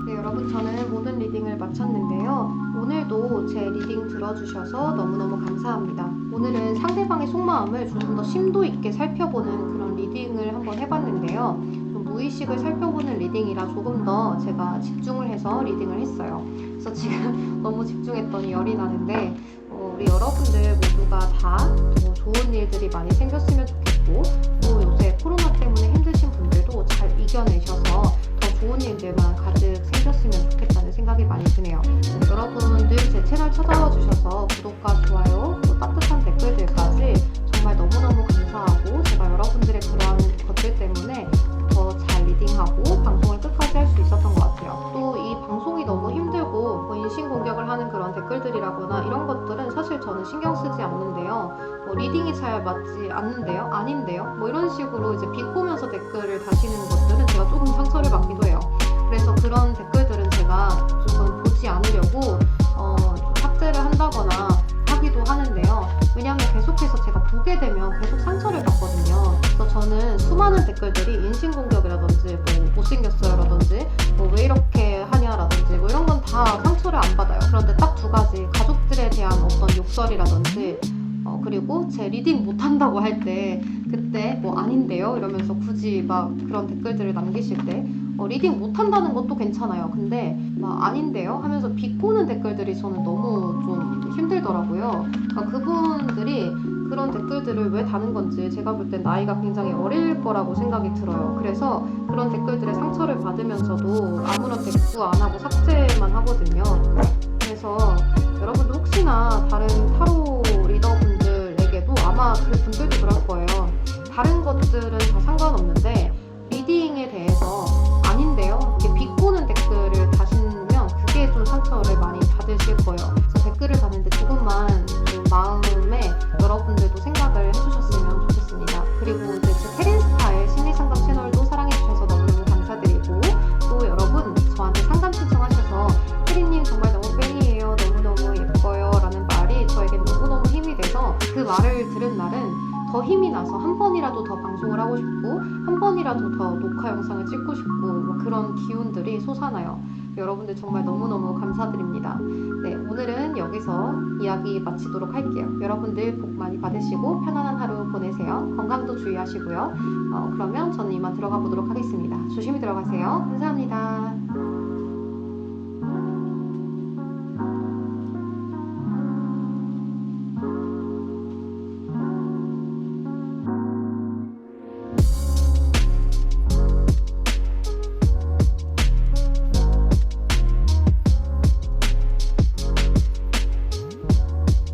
네, 여러분 저는 모든 리딩을 마쳤는데요. 오늘도 제 리딩 들어주셔서 너무너무 감사합니다. 오늘은 상대방의 속마음을 조금 더 심도 있게 살펴보는 그런 리딩을 한번 해봤는데요. 좀 무의식을 살펴보는 리딩이라 조금 더 제가 집중을 해서 리딩을 했어요. 그래서 지금 너무 집중했더니 열이 나는데 우리 여러분들 모두가 다 더 좋은 일들이 많이 생겼으면 좋겠고 또 요새 코로나 때문에 힘드신 분들도 잘 이겨내셔서 더 좋은 일들만 가득 생겼으면 좋겠다는 생각이 많이 드네요. 여러분들 제 채널 찾아와 주셔서 구독과 좋아요 또 따뜻한 댓글들까지 정말 너무너무 감사하고 제가 여러분들의 그러한 것들 때문에 더 잘 리딩하고 방송을 끝까지 할 수 있었던 것 같아요. 또 이 방송이 너무 힘들고 뭐 인신공격을 하는 그런 댓글들이라거나 이런 것들은 사실 저는 신경 쓰지 않는데요. 리딩이 잘 맞지 않는데요? 아닌데요? 뭐 이런 식으로 이제 비꼬면서 댓글을 다시는 것들은 제가 조금 상처를 받기도 해요. 그래서 그런 댓글들은 제가 조금 보지 않으려고 삭제를 한다거나 하기도 하는데요. 왜냐하면 계속해서 제가 보게 되면 계속 상처를 받거든요. 그래서 저는 수많은 댓글들이 인신공격이라든지 뭐 못생겼어요라든지 뭐 왜 이렇게 하냐라든지 뭐 이런 건 다 상처를 안 받아요. 그런데 딱 두 가지 가족들에 대한 어떤 욕설이라든지 그리고 제 리딩 못한다고 할 때 그때 뭐 아닌데요? 이러면서 굳이 막 그런 댓글들을 남기실 때 리딩 못한다는 것도 괜찮아요. 근데 막 아닌데요? 하면서 비꼬는 댓글들이 저는 너무 좀 힘들더라고요. 그러니까 그분들이 그런 댓글들을 왜 다는 건지 제가 볼 땐 나이가 굉장히 어릴 거라고 생각이 들어요. 그래서 그런 댓글들에 상처를 받으면서도 아무런 대꾸 안 하고 삭제만 하거든요. 그래서 여러분들 혹시나 다른 타로 리더분들에게도 아마 그 분들도 그럴 거예요. 다른 것들은 다 상관없는데 리딩에 대해서 아닌데요? 이렇게 비꼬는 댓글을 다시면 그게 좀 상처를 많이 받으실 거예요. 그래서 댓글을 봤는데 조금만 좀 마음에 여러분들도 생각을 해주셨으면 좋겠습니다. 그리고 이제 제 테린스타일 심리상담 채널도 사랑해주셔서 너무너무 감사드리고 또 여러분 저한테 상담 신청하셔서 테린님 정말 너무 팬이에요. 너무너무 예뻐요. 라는 말이 저에게 너무너무 힘이 돼서 그 말을 들은 날은 더 힘이 나서 한 번이라도 더 방송을 하고 싶고 한 번이라도 더 녹화 영상을 찍고 싶고 뭐 그런 기운들이 솟아나요. 여러분들 정말 너무너무 감사드립니다. 네, 오늘은 여기서 이야기 마치도록 할게요. 여러분들 복 많이 받으시고 편안한 하루 보내세요. 건강도 주의하시고요. 그러면 저는 이만 들어가 보도록 하겠습니다. 조심히 들어가세요. 감사합니다.